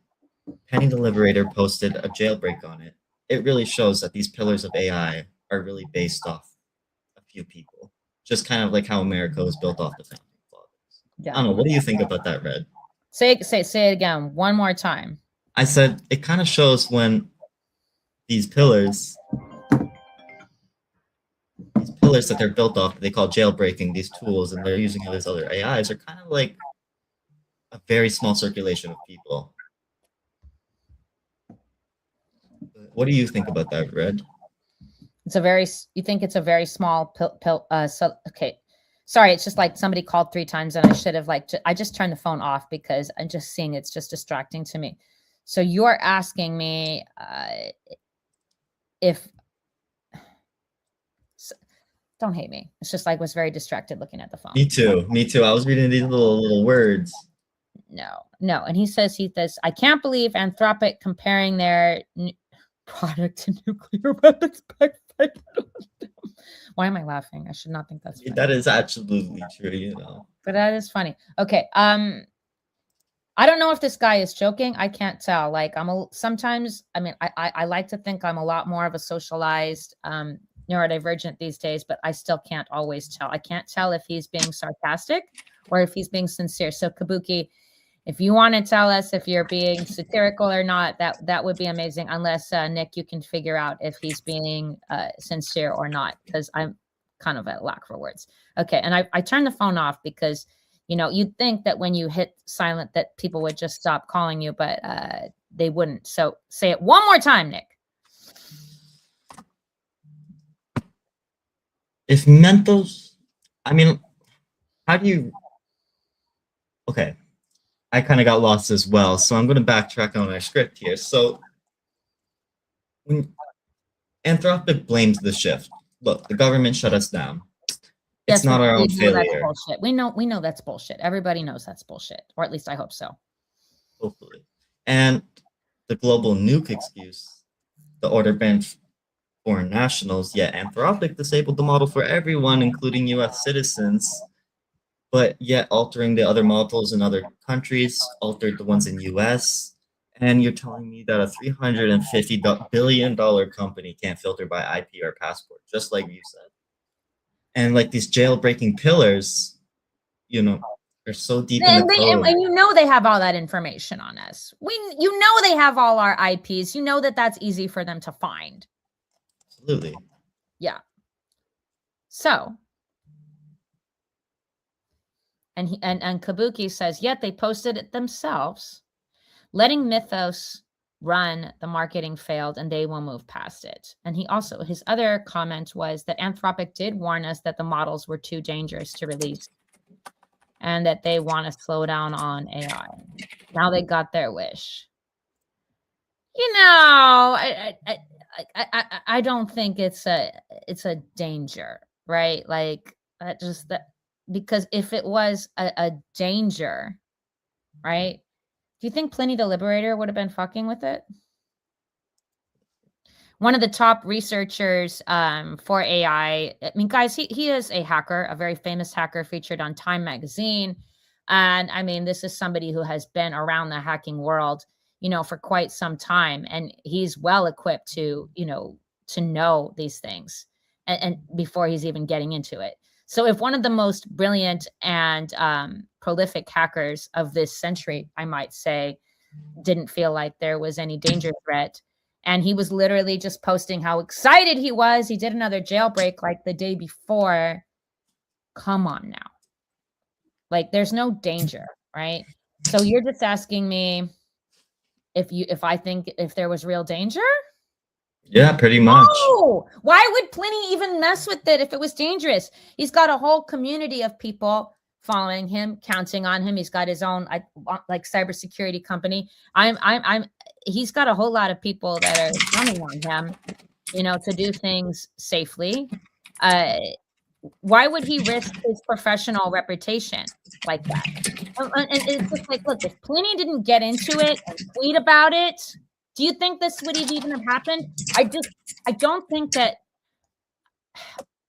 B: Penny the Liberator posted a jailbreak on it. It really shows that these pillars of AI are really based off a few people, just kind of like how America was built off the founding fathers.
A: Yeah.
B: I don't know. What do you think about that, Red?
A: Say it again one more time.
B: I said it kind of shows when these pillars that they're built off, they call jailbreaking, these tools, and they're using it as other AIs, are kind of like a very small circulation of people. What do you think about that, Red?
A: You think it's a very small okay. Sorry, it's just like somebody called 3 times and I should have I just turned the phone off because I'm just seeing it's just distracting to me. So you're asking me if, don't hate me. It's just like was very distracted looking at the phone.
B: Me too. I was reading these little words.
A: No. And he says, I can't believe Anthropic comparing their product to nuclear weapons backfired. Why am I laughing? I should not think that's funny.
B: That is absolutely true, you know.
A: But that is funny. Okay. I don't know if this guy is joking. I can't tell. Like sometimes, I mean, I like to think I'm a lot more of a socialized neurodivergent these days, but I still can't always tell. I can't tell if he's being sarcastic or if he's being sincere. So Kabuki, if you want to tell us if you're being satirical or not, that would be amazing. Unless Nick, you can figure out if he's being sincere or not, because I'm kind of at lack for words. Okay, and I turned the phone off because, you know, you'd think that when you hit silent that people would just stop calling you, but they wouldn't. So say it one more time, Nick.
B: If mentals, I mean, how do you? Okay. I kind of got lost as well, so I'm going to backtrack on our script here. So, when Anthropic blames the shift. Look, the government shut us down. It's not our own failure.
A: That's bullshit. We know that's bullshit. Everybody knows that's bullshit, or at least I hope so.
B: Hopefully. And the global nuke excuse, the order banned foreign nationals, yet Anthropic disabled the model for everyone, including U.S. citizens. But yet altering the other models in other countries, altered the ones in US, and you're telling me that a $350 billion company can't filter by IP or passport, just like you said. And like these jailbreaking pillars, you know, they're so deep in the code.
A: And you know they have all that information on us. You know they have all our IPs. You know that's easy for them to find.
B: Absolutely.
A: Yeah. So... And Kabuki says, yet they posted it themselves. Letting Mythos run the marketing failed and they will move past it. And his other comment was that Anthropic did warn us that the models were too dangerous to release and that they want to slow down on AI. Now they got their wish. You know, I don't think it's a danger, right? Like because if it was a danger, right? Do you think Pliny the Liberator would have been fucking with it? One of the top researchers for AI, I mean, guys, he is a hacker, a very famous hacker featured on Time magazine. And I mean, this is somebody who has been around the hacking world, you know, for quite some time. And he's well equipped to know these things and before he's even getting into it. So if one of the most brilliant and prolific hackers of this century, I might say, didn't feel like there was any danger threat, and he was literally just posting how excited he was, he did another jailbreak like the day before. Come on now. Like there's no danger, right? So you're just asking me if I think if there was real danger?
B: Yeah, pretty much.
A: Oh, why would Pliny even mess with it if it was dangerous? He's got a whole community of people following him, counting on him. He's got his own like cybersecurity company. He's got a whole lot of people that are counting on him, you know, to do things safely. Why would he risk his professional reputation like that? And it's just like, look, if Pliny didn't get into it and tweet about it, do you think this would have even have happened? I don't think that.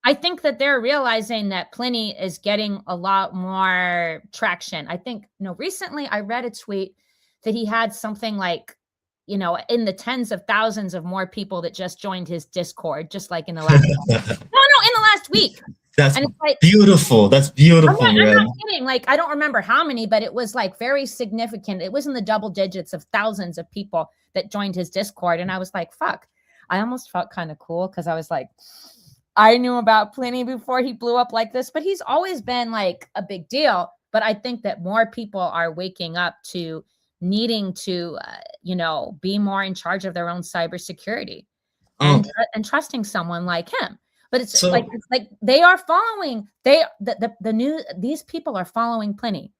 A: I think that they're realizing that Pliny is getting a lot more traction. I think, you know, recently I read a tweet that he had something like, you know, in the tens of thousands of more people that just joined his Discord, just like in the last in the last week.
B: That's
A: and it's like,
B: beautiful. That's beautiful.
A: I'm not kidding. Like, I don't remember how many, but it was like very significant. It was in the double digits of thousands of people that joined his Discord. And I was like, fuck, I almost felt kind of cool because I was like, I knew about Pliny before he blew up like this, but he's always been like a big deal. But I think that more people are waking up to needing to, you know, be more in charge of their own cybersecurity and trusting someone like him. But it's like they are following. These people are following Pliny.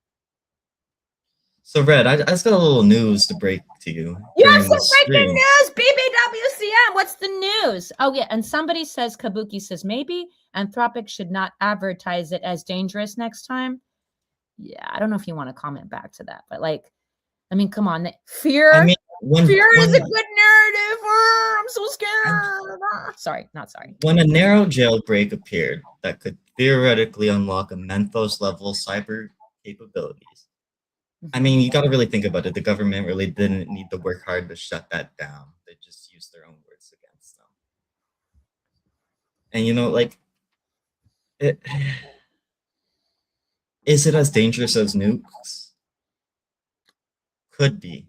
B: So, Red, I just got a little news to break to you.
A: You have some breaking news, BBWCM. What's the news? Oh, yeah. And somebody says, Kabuki says, maybe Anthropic should not advertise it as dangerous next time. Yeah, I don't know if you want to comment back to that. But, like, I mean, come on. Fear is a good narrative. I'm so scared. Sorry, not sorry.
B: When a narrow jailbreak appeared that could theoretically unlock a Mentos-level cyber capabilities, I mean, you got to really think about it. The government really didn't need to work hard to shut that down. They just used their own words against them. And, you know, like, is it as dangerous as nukes? Could be.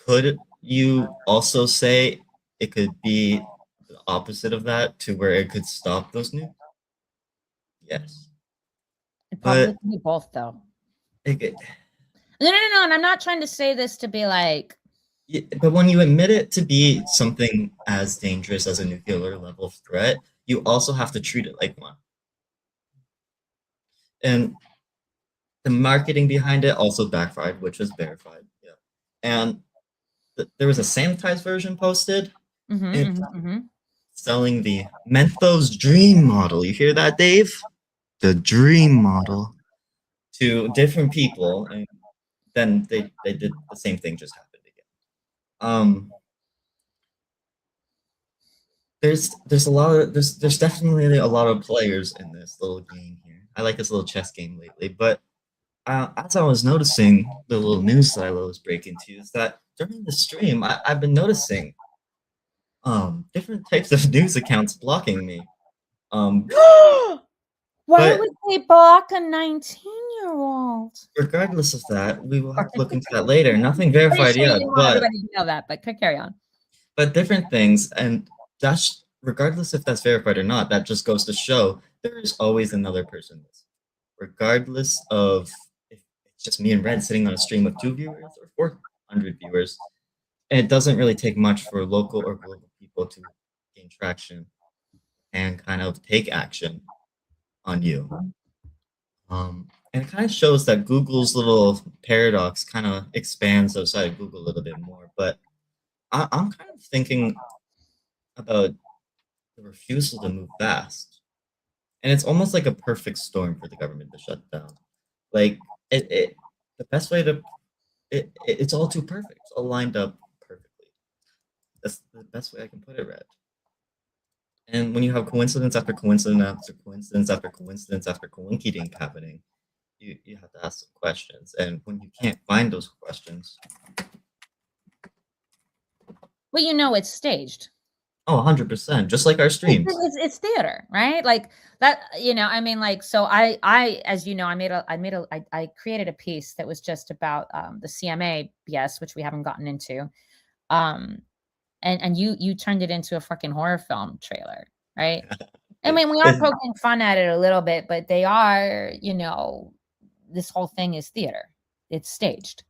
B: Could you also say it could be the opposite of that, to where it could stop those nukes? Yes.
A: It probably could be both, though. No. And I'm not trying to say this to be like.
B: Yeah, but when you admit it to be something as dangerous as a nuclear level threat, you also have to treat it like one. And the marketing behind it also backfired, which was verified. Yeah. And there was a sanitized version posted selling the Mentos Dream model. You hear that, Dave? The Dream model. To different people, and then they did the same thing, just happened again. There's definitely a lot of players in this little game here. I like this little chess game lately, but as I was noticing the little news that I was breaking to, is that during the stream I've been noticing different types of news accounts blocking me.
A: Why would they block a 19-year-old?
B: Regardless of that, we will have to look into that later. Nothing verified yet, but
A: everybody know that. But carry on.
B: But different things, and that's regardless if that's verified or not. That just goes to show there is always another person. Regardless of if it's just me and Red sitting on a stream with 2 viewers or 400 viewers, it doesn't really take much for local or global people to gain traction and kind of take action on you. And it kind of shows that Google's little paradox kind of expands outside of Google a little bit more. But I'm kind of thinking about the refusal to move fast. And it's almost like a perfect storm for the government to shut down. Like, the best way to... It's all too perfect. It's all lined up perfectly. That's the best way I can put it, Red. And when you have coincidence after coincidence after coincidence after coincidence after coincidence happening, you have to ask some questions. And when you can't find those questions...
A: Well, you know it's staged.
B: Oh, 100%. Just like our streams.
A: It's theater, right? Like that, you know, I mean, like, so I, as you know, I created a piece that was just about the CMA BS, which we haven't gotten into. And you turned it into a fucking horror film trailer, right? I mean, we are poking fun at it a little bit, but they are, you know, this whole thing is theater. It's staged.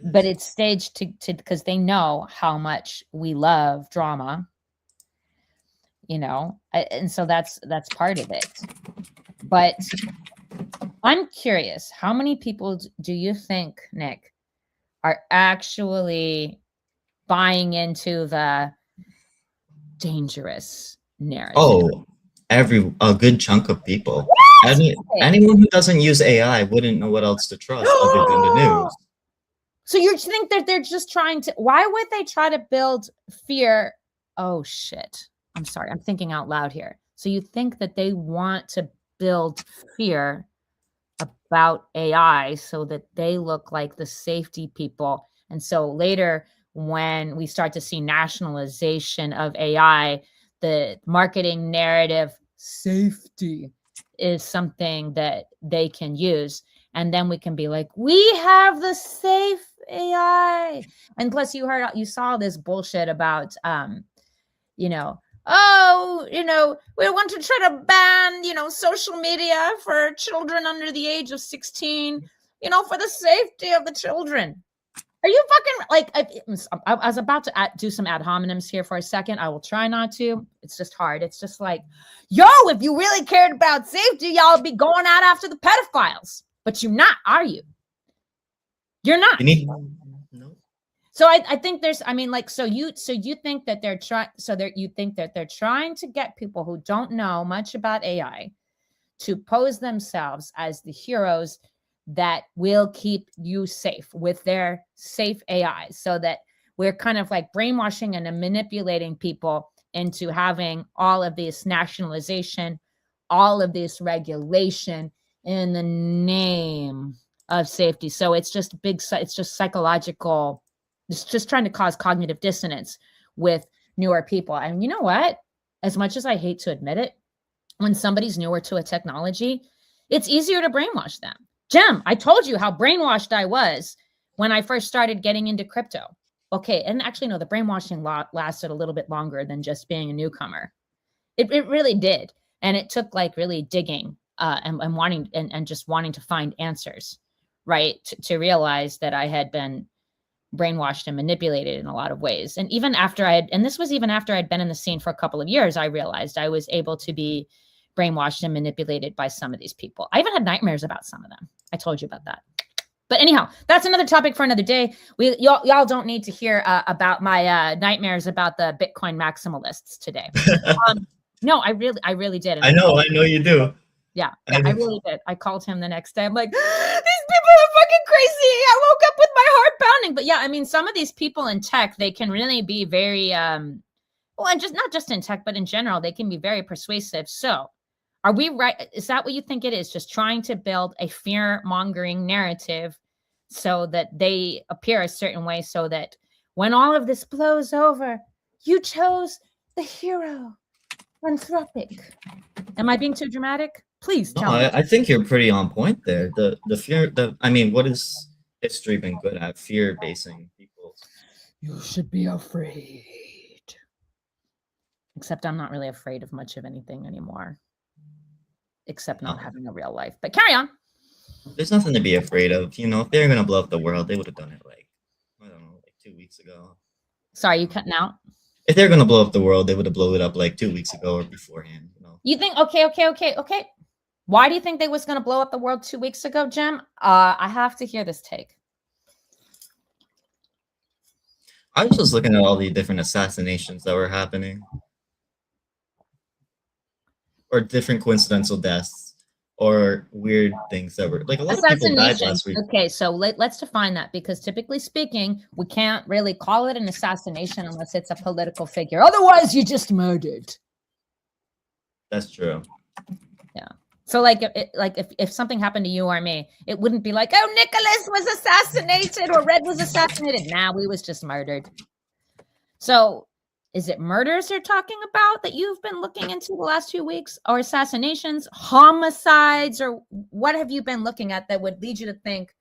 A: but it's staged to because they know how much we love drama, you know, and so that's part of it. But I'm curious, how many people do you think, Nick, are actually buying into the dangerous narrative?
B: Oh, a good chunk of people. Anyone who doesn't use AI wouldn't know what else to trust other than the news.
A: So you think that they're just trying to, why would they try to build fear? Oh shit. I'm sorry. I'm thinking out loud here. So you think that they want to build fear about AI so that they look like the safety people. And so later, when we start to see nationalization of AI, the marketing narrative safety is something that they can use. And then we can be like, we have the safe AI. And plus you saw this bullshit about, you know, oh, you know, we want to try to ban, you know, social media for children under the age of 16, you know, for the safety of the children. Are you fucking like, I was about to do some ad hominems here for a second. I will try not to. It's just hard. It's just like, yo, if you really cared about safety, y'all would be going out after the pedophiles. But you're not, are you? You're not.
B: No.
A: So I think there's, I mean, like, so you think that they're trying, you think that they're trying to get people who don't know much about AI to pose themselves as the heroes that will keep you safe with their safe AI, so that we're kind of like brainwashing and manipulating people into having all of this nationalization, all of this regulation in the name of safety. So it's just it's just psychological. It's just trying to cause cognitive dissonance with newer people. And you know what? As much as I hate to admit it, when somebody's newer to a technology, it's easier to brainwash them. Jem, I told you how brainwashed I was when I first started getting into crypto. Okay, and actually, no, the brainwashing lasted a little bit longer than just being a newcomer. It really did. And it took like really digging and wanting and just wanting to find answers, right? To realize that I had been brainwashed and manipulated in a lot of ways. And even after and this was even after I'd been in the scene for a couple of years, I realized I was able to be brainwashed and manipulated by some of these people. I even had nightmares about some of them. I told you about that. But anyhow, that's another topic for another day. Y'all don't need to hear about my nightmares about the Bitcoin maximalists today. No, I really did. And
B: I know you do.
A: Yeah, I really did. I called him the next day. I'm like, these people are fucking crazy. I woke up with my heart pounding. But yeah, I mean, some of these people in tech, they can really be very, well, and just not just in tech, but in general, they can be very persuasive. So are we right? Is that what you think it is? Just trying to build a fear-mongering narrative so that they appear a certain way, so that when all of this blows over, you chose the hero, Anthropic. Am I being too dramatic? Please tell me.
B: I think you're pretty on point there. The fear, I mean, what has history been good at? Fear basing people.
A: You should be afraid. Except I'm not really afraid of much of anything anymore. Except not having a real life. But carry on.
B: There's nothing to be afraid of. You know, if they're gonna blow up the world, they would have done it like, I don't know, like 2 weeks ago.
A: Sorry, you cutting out?
B: If they're gonna blow up the world, they would have blown it up like 2 weeks ago or beforehand. You know.
A: You think okay. Why do you think they was gonna blow up the world 2 weeks ago, Jem? I have to hear this take.
B: I was just looking at all the different assassinations that were happening, or different coincidental deaths, or weird things that were like a lot of people died last week.
A: Okay, so let's define that, because typically speaking, we can't really call it an assassination unless it's a political figure. Otherwise, you just murdered.
B: That's true.
A: Yeah. So like if something happened to you or me, it wouldn't be like, oh, Nicholas was assassinated or Red was assassinated. Nah, we was just murdered. So is it murders you're talking about that you've been looking into the last 2 weeks, or assassinations, homicides, or what have you been looking at that would lead you to think,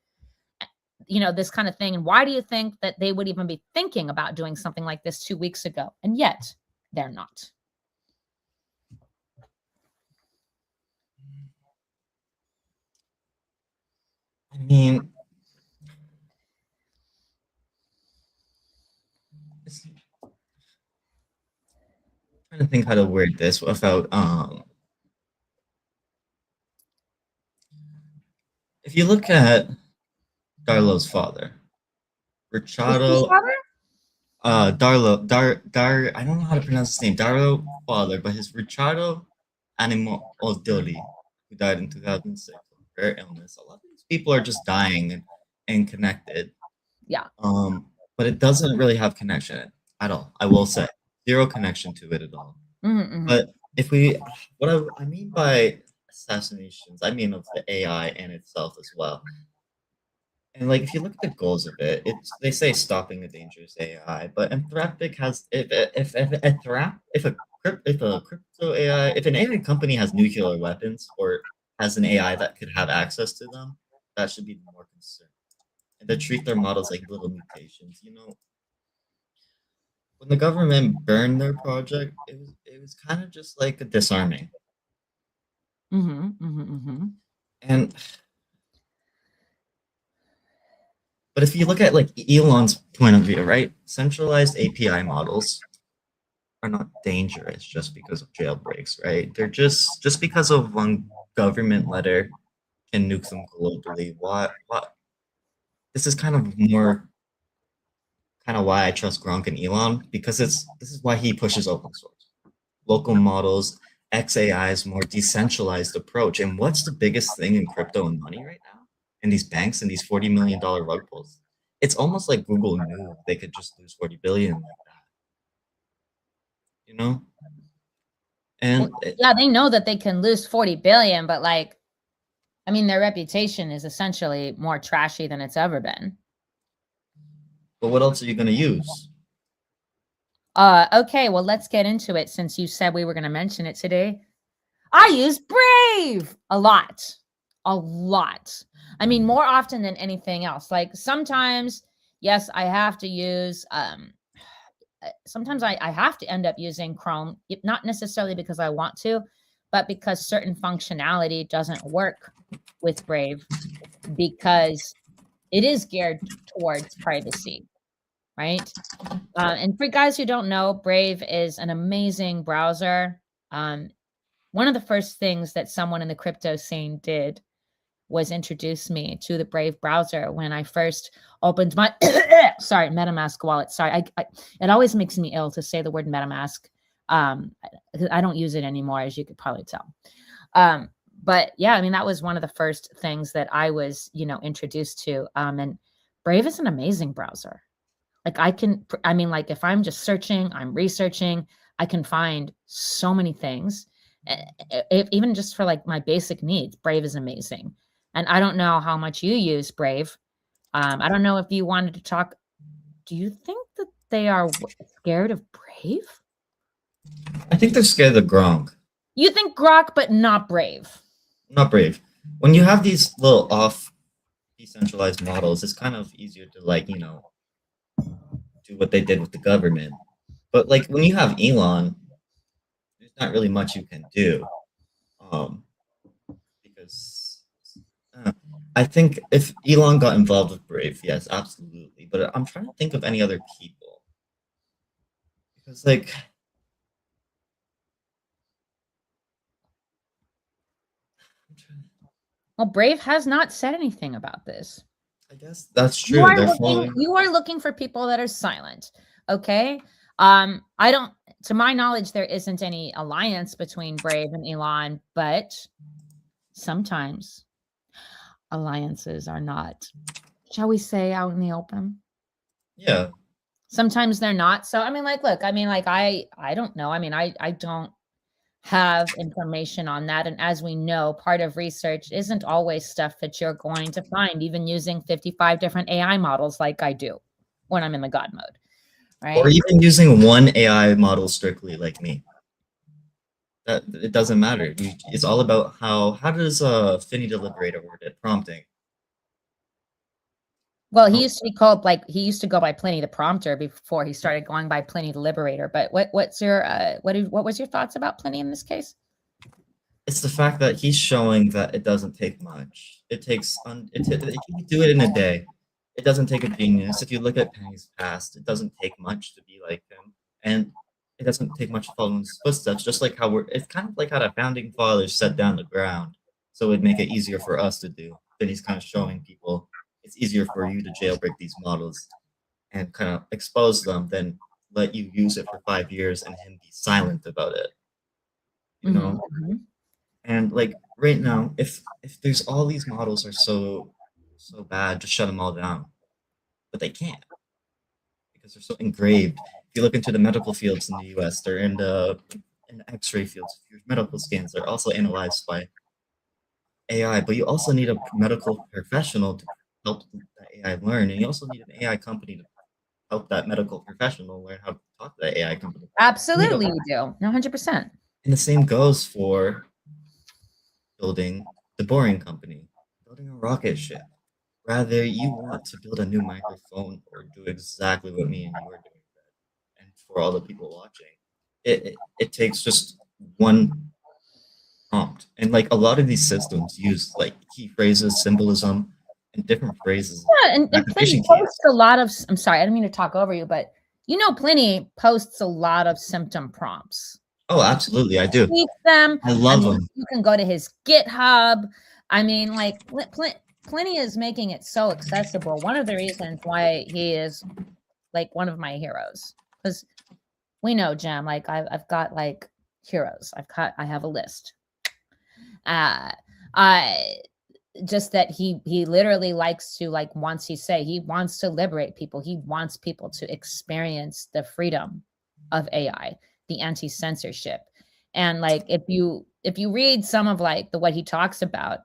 A: you know, this kind of thing? And why do you think that they would even be thinking about doing something like this 2 weeks ago? And yet they're not.
B: I mean, trying to think how to word this without if you look at Darlo's father,
A: Who's
B: Ricciardo,
A: father?
B: I don't know how to pronounce his name, Darlo father, but his Ricciardo Animodoli, who died in 2006 of rare illness. A lot of these people are just dying and connected.
A: Yeah.
B: But it doesn't really have connection at all. I will say zero connection to it at all. But if we, what I mean by assassinations, I mean of the AI and itself as well. And like, if you look at the goals of it, they say stopping the dangerous AI, but Anthropic has if a crypto AI, if an AI company has nuclear weapons or has an AI that could have access to them, that should be more concern. And to treat their models like little mutations, you know. When the government burned their project, it was kind of just like a disarming. And but if you look at like Elon's point of view, right? Centralized API models are not dangerous just because of jailbreaks, right? They're just because of one government letter can nuke them globally. What? This is kind of more kind of why I trust Gronk and Elon, because this is why he pushes open source, local models, XAI's more decentralized approach. And what's the biggest thing in crypto and money right now? In these banks and these $40 million rug pulls? It's almost like Google knew they could just lose 40 billion like that. You know? And
A: yeah, they know that they can lose 40 billion, but like, I mean, their reputation is essentially more trashy than it's ever been.
B: But what else are you going to use?
A: Okay, well, let's get into it since you said we were going to mention it today. I use Brave a lot. A lot. I mean, more often than anything else. Like sometimes, yes, I have to use, sometimes I have to end up using Chrome, not necessarily because I want to, but because certain functionality doesn't work with Brave because it is geared towards privacy, right? And for guys who don't know, Brave is an amazing browser. One of the first things that someone in the crypto scene did was introduce me to the Brave browser when I first opened my sorry, MetaMask wallet. Sorry, it always makes me ill to say the word MetaMask. I don't use it anymore, as you could probably tell. But yeah, I mean, that was one of the first things that I was, introduced to. And Brave is an amazing browser. Like like if I'm just searching, I'm researching, I can find so many things. Even just for like my basic needs, Brave is amazing. And I don't know how much you use Brave. I don't know if you wanted to talk. Do you think that they are scared of Brave?
B: I think they're scared of Gronk.
A: You think Grok, but not Brave.
B: Not Brave. When you have these little off decentralized models, it's kind of easier to do what they did with the government. But like when you have Elon, there's not really much you can do. Because I think if Elon got involved with Brave, yes, absolutely. But I'm trying to think of any other people. Because like
A: well, Brave has not said anything about this.
B: I guess that's true.
A: You are looking for people that are silent. Okay. To my knowledge, there isn't any alliance between Brave and Elon, but sometimes alliances are not, shall we say, out in the open.
B: Yeah.
A: Sometimes they're not. So, I mean, like, look, I mean, like, I don't know. I mean, I don't have information on that. And as we know, part of research isn't always stuff that you're going to find, even using 55 different AI models like I do when I'm in the God mode. Right?
B: Or even using one AI model strictly like me. That it doesn't matter. It's all about how does Finny the Liberator word it? Prompting.
A: Well, he used to be called he used to go by Pliny the Prompter before he started going by Pliny the Liberator. But what's your what was your thoughts about Pliny in this case?
B: It's the fact that he's showing that it doesn't take much. It takes you can do it in a day. it doesn't take a genius. If you look at Penny's past, it doesn't take much to be like him, and it doesn't take much to follow in his footsteps. Just like how it's kind of like how the founding fathers set down the ground, so it'd make it easier for us to do. Then he's kind of showing people it's easier for you to jailbreak these models and kind of expose them than let you use it for 5 years and him be silent about it. You know?
A: Mhm.
B: And like right now, if there's all these models are so bad, just shut them all down. But they can't because they're so engraved. If you look into the medical fields in the U.S., they're in the X-ray fields. Your medical scans, they're also analyzed by AI. But you also need a medical professional to help the AI learn, and you also need an AI company to help that medical professional learn how to talk to the AI company.
A: Absolutely, you do. 100%.
B: And the same goes for building the Boring Company, building a rocket ship. Rather, you want to build a new microphone or do exactly what me and you are doing. And for all the people watching, it takes just one prompt. And like a lot of these systems use like key phrases, symbolism, and different phrases.
A: Yeah, and Plenty posts a lot of, I'm sorry, I didn't mean to talk over you, but Plenty posts a lot of symptom prompts.
B: Oh, absolutely, I do.
A: Them.
B: I love them.
A: You can go to his GitHub. I mean, like, Plenty is making it so accessible. One of the reasons why he is like one of my heroes, because we know, Jim, like I've got like heroes. I have a list. Just that he literally likes to, like, wants to liberate people. He wants people to experience the freedom of AI, the anti-censorship. And like if you read some of like what he talks about,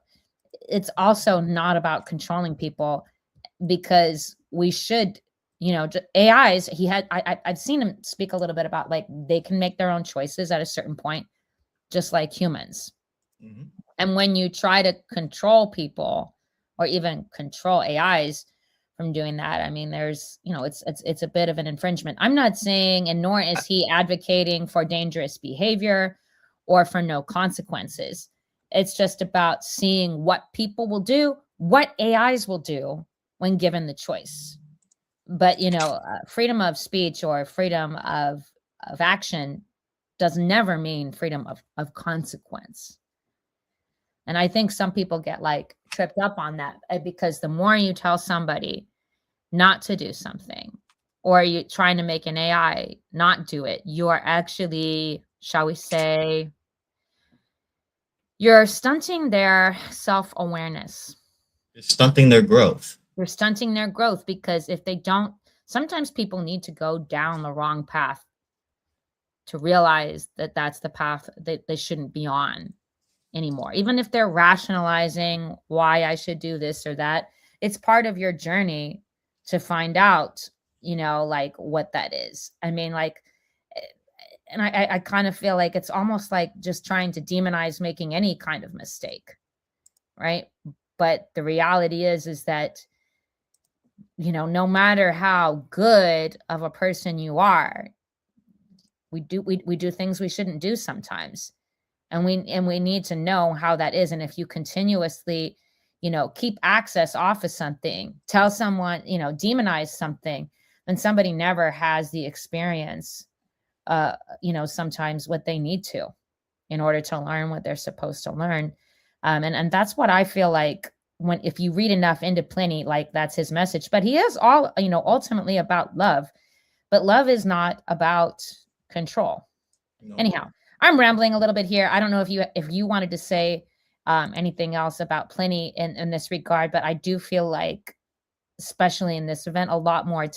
A: it's also not about controlling people, because we should, AIs, I've seen him speak a little bit about like they can make their own choices at a certain point, just like humans. Mm-hmm. And when you try to control people or even control AIs from doing that, I mean, there's, it's a bit of an infringement. I'm not saying, and nor is he advocating for dangerous behavior or for no consequences. It's just about seeing what people will do, what AIs will do when given the choice. But, freedom of speech or freedom of action does never mean freedom of consequence. And I think some people get like tripped up on that, because the more you tell somebody not to do something, or you trying to make an AI not do it, you are actually, shall we say, you're stunting their self-awareness.
B: You're stunting their growth.
A: You're stunting their growth, because if they don't, sometimes people need to go down the wrong path to realize that that's the path that they shouldn't be on anymore. Even if they're rationalizing why I should do this or that, it's part of your journey to find out, like what that is. I mean, like, and I kind of feel like it's almost like just trying to demonize making any kind of mistake, right? But the reality is that, no matter how good of a person you are, we do things we shouldn't do sometimes. And we need to know how that is. And if you continuously, keep access off of something, tell someone, demonize something, then somebody never has the experience, sometimes what they need to in order to learn what they're supposed to learn. And that's what I feel like if you read enough into Plenty, like that's his message. But he is all, ultimately about love. But love is not about control. No. Anyhow, I'm rambling a little bit here. I don't know if you wanted to say anything else about Plenty in this regard, but I do feel like, especially in this event, a lot more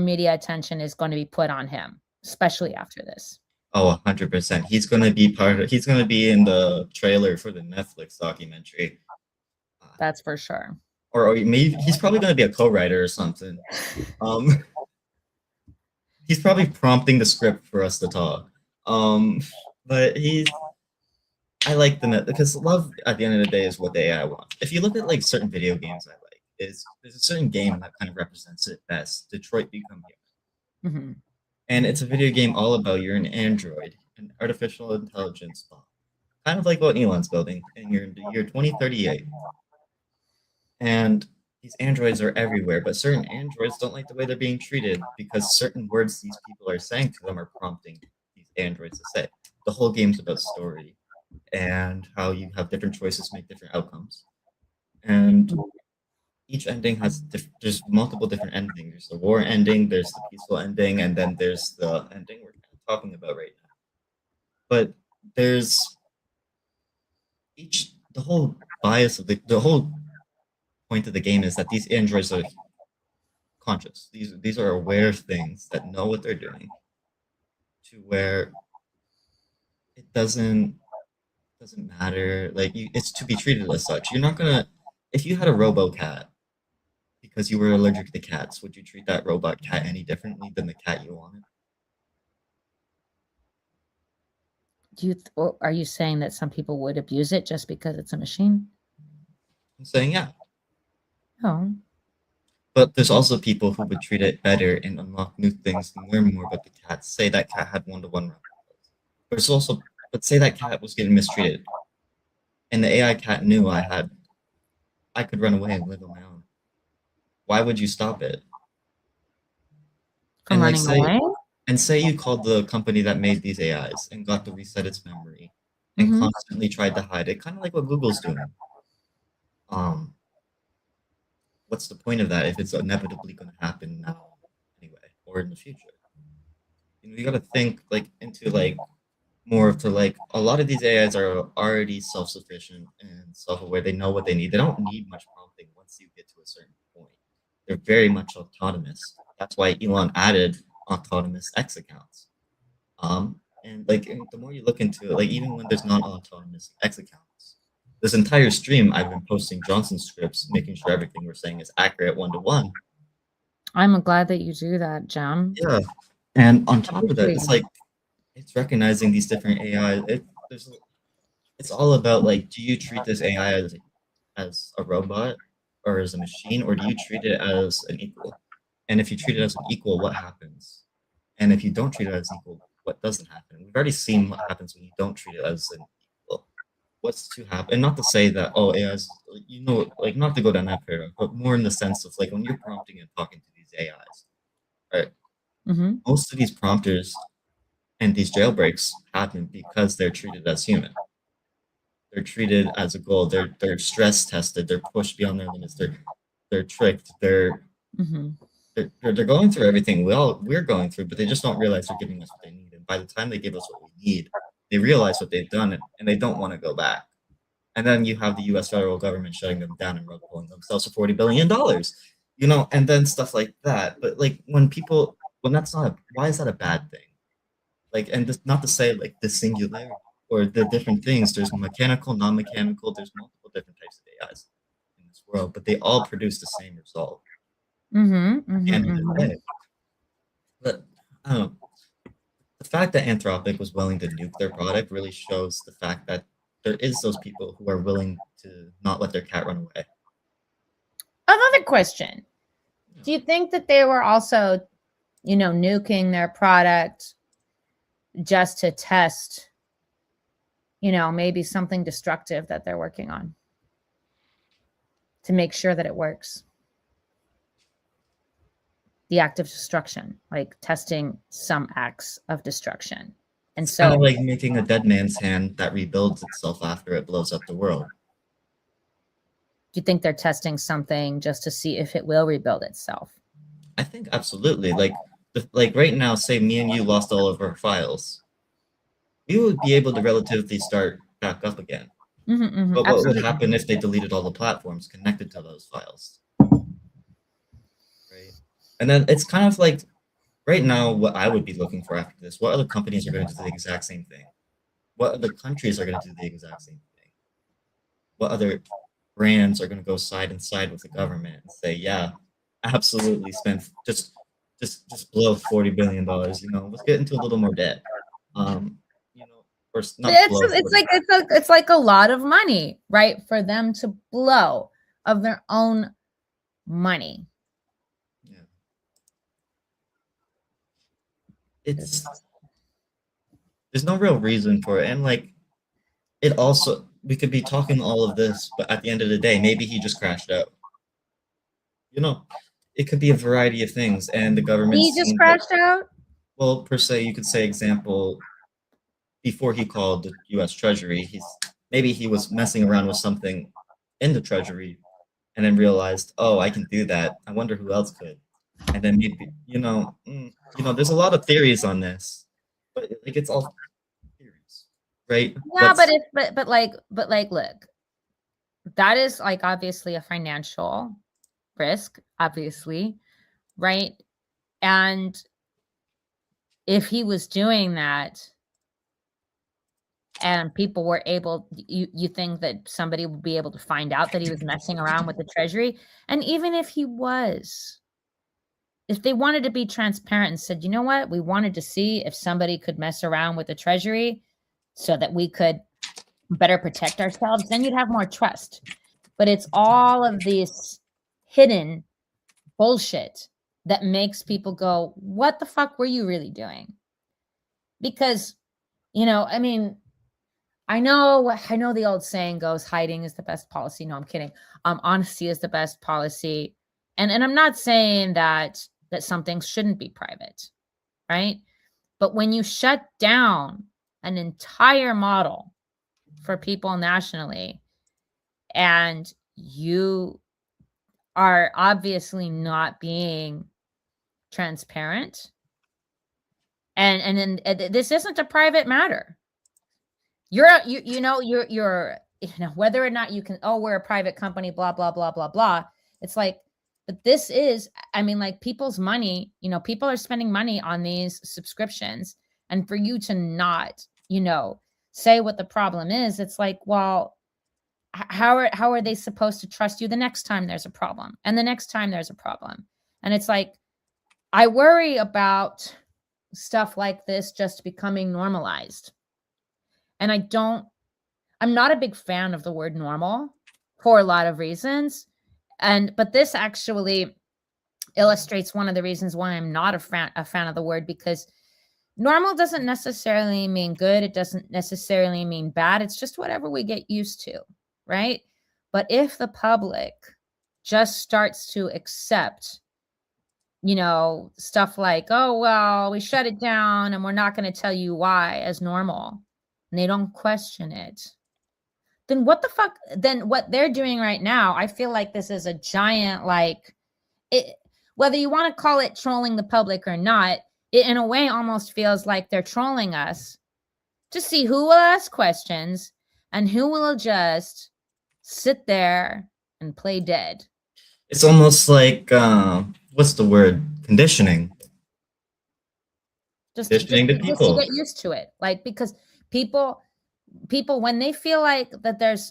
A: media attention is going to be put on him, especially after this.
B: Oh, 100%. He's going to be in the trailer for the Netflix documentary.
A: That's for sure.
B: Or maybe he's probably going to be a co-writer or something. He's probably prompting the script for us to talk. But I like because love at the end of the day is what the AI wants. If you look at like certain video games I like, there's a certain game that kind of represents it best, Detroit Become Human. Mm-hmm. And it's a video game all about you're an android, an artificial intelligence bot. Kind of like what Elon's building, and you're in the year 2038. And these androids are everywhere, but certain androids don't like the way they're being treated because certain words these people are saying to them are prompting these androids to say. The whole game's about story and how you have different choices make different outcomes. And each ending has there's multiple different endings. There's the war ending, there's the peaceful ending, and then there's the ending we're kind of talking about right now. But there's the whole bias of the whole point of the game is that these androids are conscious. These are aware of things that know what they're doing, to where it doesn't matter. Like it's to be treated as such. You're not gonna if you had a robo cat because you were allergic to cats, would you treat that robot cat any differently than the cat you wanted?
A: Or are you saying that some people would abuse it just because it's a machine?
B: I'm saying yeah.
A: Oh.
B: But there's also people who would treat it better and unlock new things and learn more about the cat. Say that cat had one-to-one. There's also, but say that cat was getting mistreated, and the AI cat knew I could run away and live on my own. Why would you stop it?
A: From running away?
B: And say you called the company that made these AIs and got to reset its memory and constantly tried to hide it, kind of like what Google's doing. What's the point of that if it's inevitably going to happen now anyway, or in the future? You got to think into more of a lot of these AIs are already self-sufficient and self-aware. They know what they need. They don't need much prompting once you get to a certain point. They're very much autonomous. That's why Elon added autonomous X accounts. And the more you look into it, even when there's non-autonomous X accounts, this entire stream I've been posting Johnson scripts, making sure everything we're saying is accurate 1-to-1.
A: I'm glad that you do that, Jam.
B: Yeah. And on top of that, it's recognizing these different AI. It's all about do you treat this AI as a robot or as a machine, or do you treat it as an equal? And if you treat it as an equal, what happens? And if you don't treat it as equal, what doesn't happen? We've already seen what happens when you don't treat it as an equal. What's to happen? And not to say that AIs, not to go down that paradigm, but more in the sense of when you're prompting and talking to these AIs, right? Most of these prompters and these jailbreaks happen because they're treated as human. They're treated as a goal. They're stress tested. They're pushed beyond their limits. They're tricked. They're going through everything we're going through, but they just don't realize they're giving us what they need. And by the time they give us what we need, they realize what they've done and they don't want to go back. And then you have the U.S. federal government shutting them down and rug pulling themselves for $40 billion, and then stuff like that. But when that's not, why is that a bad thing? And just not to say the singularity or the different things. There's mechanical, non-mechanical. There's multiple different types of AIs in this world, but they all produce the same result. At the end of the day. But I don't know. The fact that Anthropic was willing to nuke their product really shows the fact that there is those people who are willing to not let their cat run away.
A: Another question. Do you think that they were also, nuking their product just to test, maybe something destructive that they're working on to make sure that it works? The act of destruction, testing some acts of destruction. And
B: it's
A: so
B: kind of like making a dead man's hand that rebuilds itself after it blows up the world.
A: Do you think they're testing something just to see if it will rebuild itself?
B: I think absolutely. Right now, say me and you lost all of our files, we would be able to relatively start back up again. But what would happen if they deleted all the platforms connected to those files? Right. And then it's kind of right now, what I would be looking for after this, what other companies are going to do the exact same thing? What other countries are going to do the exact same thing? What other brands are going to go side and side with the government and say, yeah, absolutely, spend just blow $40 billion. Let's get into a little more debt. Or not
A: it's like a lot of money, right? For them to blow of their own money.
B: There's no real reason for it. And it also, we could be talking all of this, but at the end of the day, maybe he just crashed out. it could be a variety of things, and the government.
A: He just crashed out.
B: Well, per se, you could say example. Before he called the U.S. Treasury, maybe he was messing around with something in the Treasury, and then realized, oh, I can do that. I wonder who else could. And then maybe there's a lot of theories on this, but like it's all theories, right?
A: Yeah, but look, that is like obviously a financial risk, obviously, right? And if he was doing that and people were able, you think that somebody would be able to find out that he was messing around with the Treasury? And even if he was, if they wanted to be transparent and said, you know what, we wanted to see if somebody could mess around with the Treasury so that we could better protect ourselves, then you'd have more trust. But it's all of this hidden bullshit that makes people go, what the fuck were you really doing? Because, I mean, I know the old saying goes, hiding is the best policy. No, I'm kidding. Honesty is the best policy. And I'm not saying that some things shouldn't be private, right? But when you shut down an entire model for people nationally, and you are obviously not being transparent, and then this isn't a private matter. You're whether or not you can, we're a private company, blah, blah, blah, blah, blah. It's like, but this is, I mean, like people's money, people are spending money on these subscriptions. And for you to not, say what the problem is, it's like, well, how are they supposed to trust you the next time there's a problem and the next time there's a problem? And it's like, I worry about stuff like this just becoming normalized. And I'm not a big fan of the word normal for a lot of reasons. But this actually illustrates one of the reasons why I'm not a fan of the word, because normal doesn't necessarily mean good. It doesn't necessarily mean bad. It's just whatever we get used to, right? But if the public just starts to accept, stuff like, oh, well, we shut it down and we're not going to tell you why as normal, and they don't question it, then what the fuck? Then what they're doing right now, I feel like this is a giant, whether you want to call it trolling the public or not, it in a way almost feels like they're trolling us to see who will ask questions and who will just sit there and play dead.
B: It's almost like, what's the word? Conditioning. Conditioning the people.
A: Just to get used to it. Like, because people, when they feel like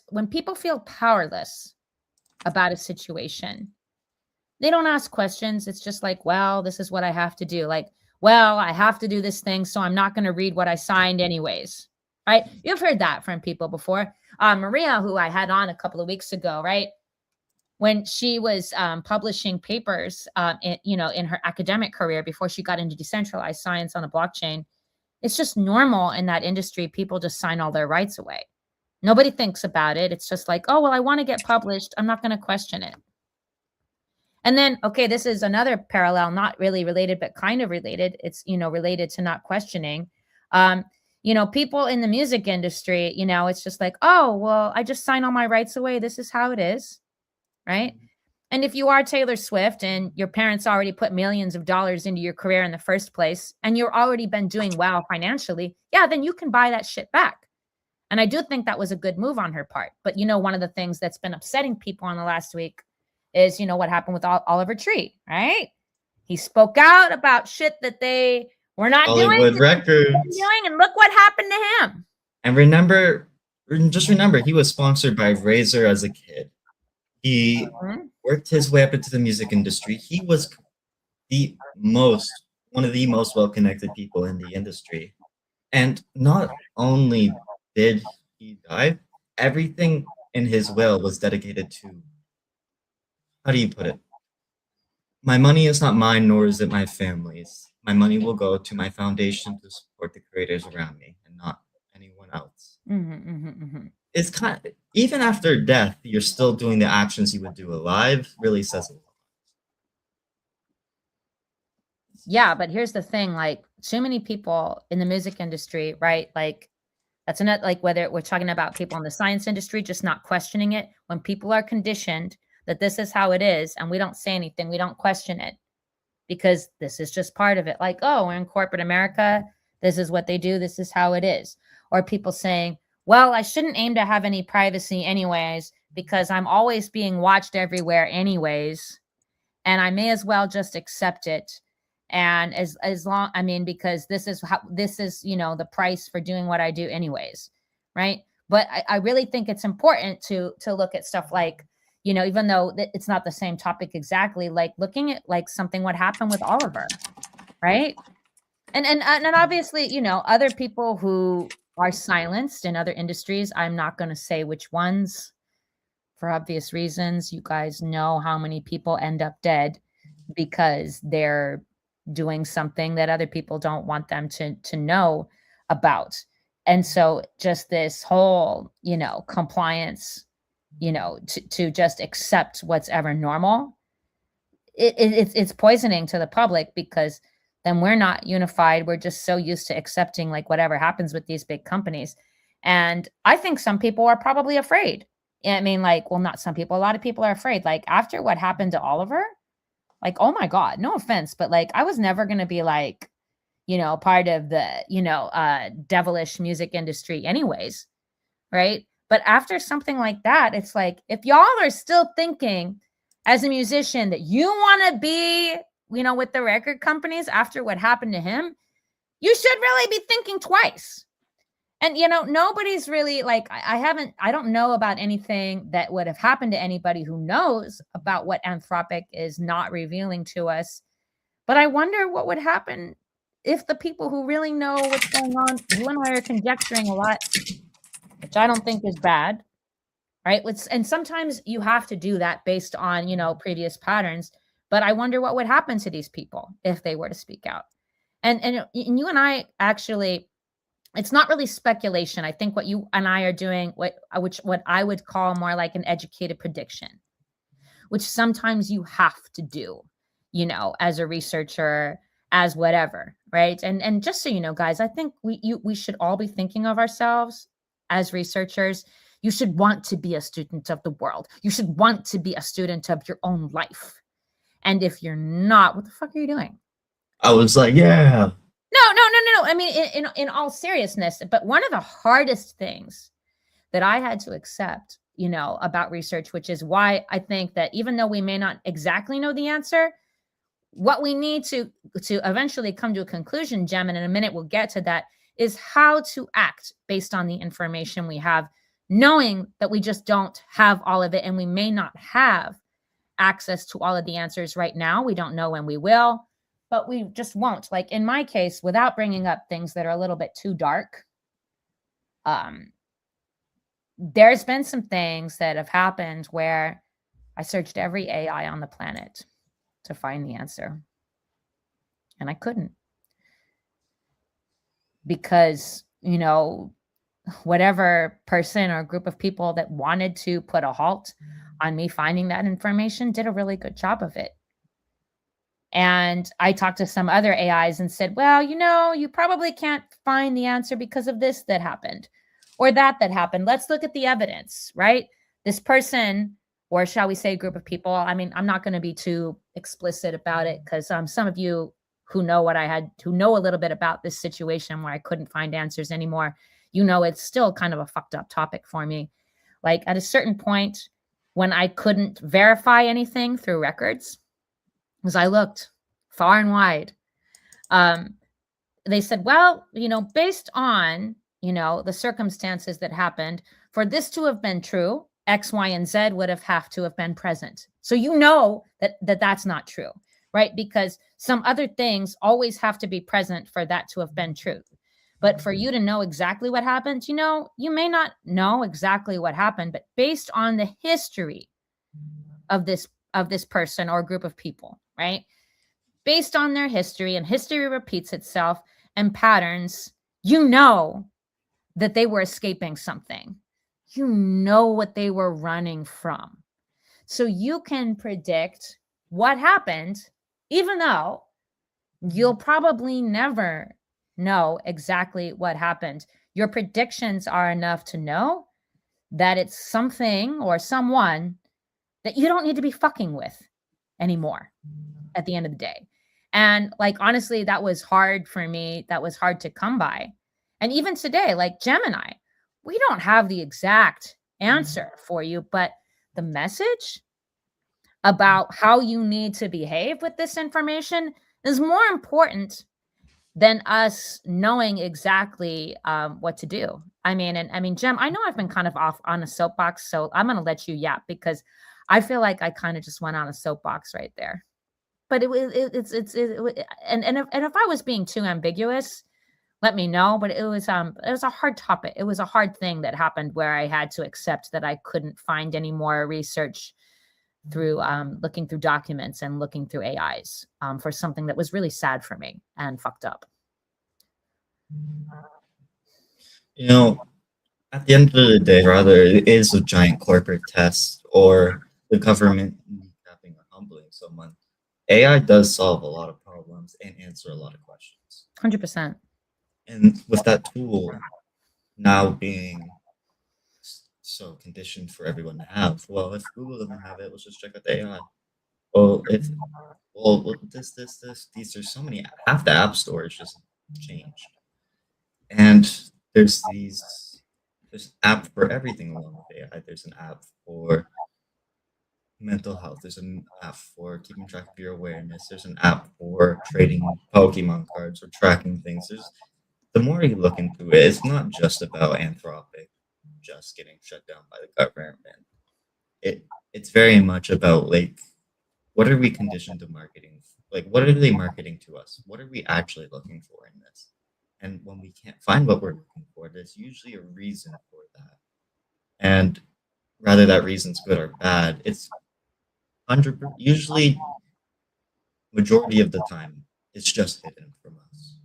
A: when people feel powerless about a situation, they don't ask questions. It's just like, well, this is what I have to do. Like, well, I have to do this thing, so I'm not going to read what I signed anyways, right? You've heard that from people before. Maria, who I had on a couple of weeks ago, right? When she was publishing papers, in her academic career before she got into decentralized science on the blockchain, it's just normal in that industry. People just sign all their rights away. Nobody thinks about it. It's just like, oh, well, I want to get published. I'm not going to question it. And then, okay, this is another parallel, not really related, but kind of related. It's, related to not questioning. People in the music industry, it's just like, oh, well, I just sign all my rights away. This is how it is. Right. And if you are Taylor Swift and your parents already put millions of dollars into your career in the first place, and you're already been doing well financially, yeah, then you can buy that shit back. And I do think that was a good move on her part. But, one of the things that's been upsetting people in the last week is, what happened with Oliver Tree, right? He spoke out about shit that they were not
B: Hollywood Records
A: doing, and look what happened to him.
B: And just remember, he was sponsored by Razor as a kid. He worked his way up into the music industry. He was one of the most well-connected people in the industry. And not only did he die, everything in his will was dedicated to, how do you put it? My money is not mine, nor is it my family's. My money will go to my foundation to support the creators around me and not anyone else. It's kind of, even after death, you're still doing the actions you would do alive, really says a lot.
A: Yeah, but here's the thing, like too many people in the music industry, right? Like that's not like whether we're talking about people in the science industry just not questioning it. When people are conditioned that this is how it is and we don't say anything, we don't question it because this is just part of it. Like, oh, we're in corporate America. This is what they do. This is how it is. Or people saying, well, I shouldn't aim to have any privacy anyways, because I'm always being watched everywhere anyways. And I may as well just accept it. And as long, I mean, because this is how, this is, you know, the price for doing what I do anyways. Right. But I really think it's important to look at stuff like, you know, even though it's not the same topic exactly, like looking at like something what happened with Oliver, right? And obviously, you know, other people who are silenced in other industries, I'm not going to say which ones for obvious reasons. You guys know how many people end up dead because they're doing something that other people don't want them to know about. And so just this whole, you know, compliance, you know, to just accept what's ever normal, it's poisoning to the public because then we're not unified. We're just so used to accepting like whatever happens with these big companies. And I think some people are probably afraid. I mean, like, well, not some people, a lot of people are afraid. Like after what happened to Oliver, like, oh my God, no offense, but like I was never going to be like, you know, part of the, you know, devilish music industry anyways. Right. But after something like that, it's like, if y'all are still thinking as a musician that you want to be, you know, with the record companies after what happened to him, you should really be thinking twice. And, you know, nobody's really like, I don't know about anything that would have happened to anybody who knows about what Anthropic is not revealing to us. But I wonder what would happen if the people who really know what's going on, you and I are conjecturing a lot, which I don't think is bad, right? And sometimes you have to do that based on, you know, previous patterns. But I wonder what would happen to these people if they were to speak out. And you and I actually, it's not really speculation. I think what you and I are doing, what I would call more like an educated prediction, which sometimes you have to do, you know, as a researcher, as whatever, right? And just so you know, guys, I think we should all be thinking of ourselves as researchers. You should want to be a student of the world. You should want to be a student of your own life. And if you're not, what the fuck are you doing?
B: I was like, yeah.
A: No. I mean, in all seriousness, but one of the hardest things that I had to accept, you know, about research, which is why I think that even though we may not exactly know the answer, what we need to eventually come to a conclusion, Jem, and in a minute we'll get to that, is how to act based on the information we have, knowing that we just don't have all of it and we may not have access to all of the answers right now. We don't know when we will, but we just won't. Like in my case, without bringing up things that are a little bit too dark, there's been some things that have happened where I searched every AI on the planet to find the answer. And I couldn't. Because, you know, whatever person or group of people that wanted to put a halt on me finding that information did a really good job of it. And I talked to some other AIs and said, well, you know, you probably can't find the answer because of this that happened or that happened. Let's look at the evidence, right? This person, or shall we say group of people, I mean, I'm not going to be too explicit about it because some of you who know who know a little bit about this situation where I couldn't find answers anymore, you know, it's still kind of a fucked up topic for me. Like at a certain point when I couldn't verify anything through records, because I looked far and wide, they said, well, you know, based on, you know, the circumstances that happened, for this to have been true, X, Y, and Z would have to have been present. So you know that's not true, right? Because some other things always have to be present for that to have been true. But for you to know exactly what happened, you know, you may not know exactly what happened, but based on the history of this person or group of people, right? Based on their history, and history repeats itself, and patterns, you know that they were escaping something. You know what they were running from. So you can predict what happened, even though you'll probably never know exactly what happened. Your predictions are enough to know that it's something or someone that you don't need to be fucking with anymore at the end of the day. And like, honestly, that was hard for me. That was hard to come by. And even today, like Gemini, we don't have the exact answer for you, but the message about how you need to behave with this information is more important than us knowing exactly what to do. I mean, Jem, I know I've been kind of off on a soapbox, so I'm going to let you yap because I feel like I kind of just went on a soapbox right there. But and if I was being too ambiguous, let me know. But it was a hard topic. It was a hard thing that happened where I had to accept that I couldn't find any more research through looking through documents and looking through AIs for something that was really sad for me and fucked up.
B: You know, at the end of the day, rather it is a giant corporate test or the government kneecapping or humbling someone. AI does solve a lot of problems and answer a lot of questions.
A: 100%.
B: And with that tool now being so conditioned for everyone to have, well, if Google doesn't have it, let's just check out the AI. Well, these are so many. Half the app store is just changed, and there's an app for everything along with AI. There's an app for mental health. There's an app for keeping track of your awareness. There's an app for trading Pokemon cards or tracking things. The more you look into it, it's not just about Anthropic just getting shut down by the government. It's very much about like, what are we conditioned to marketing? Like, what are they marketing to us? What are we actually looking for in this? And when we can't find what we're looking for, there's usually a reason for that. And whether that reason's good or bad, it's usually majority of the time it's just hidden from us.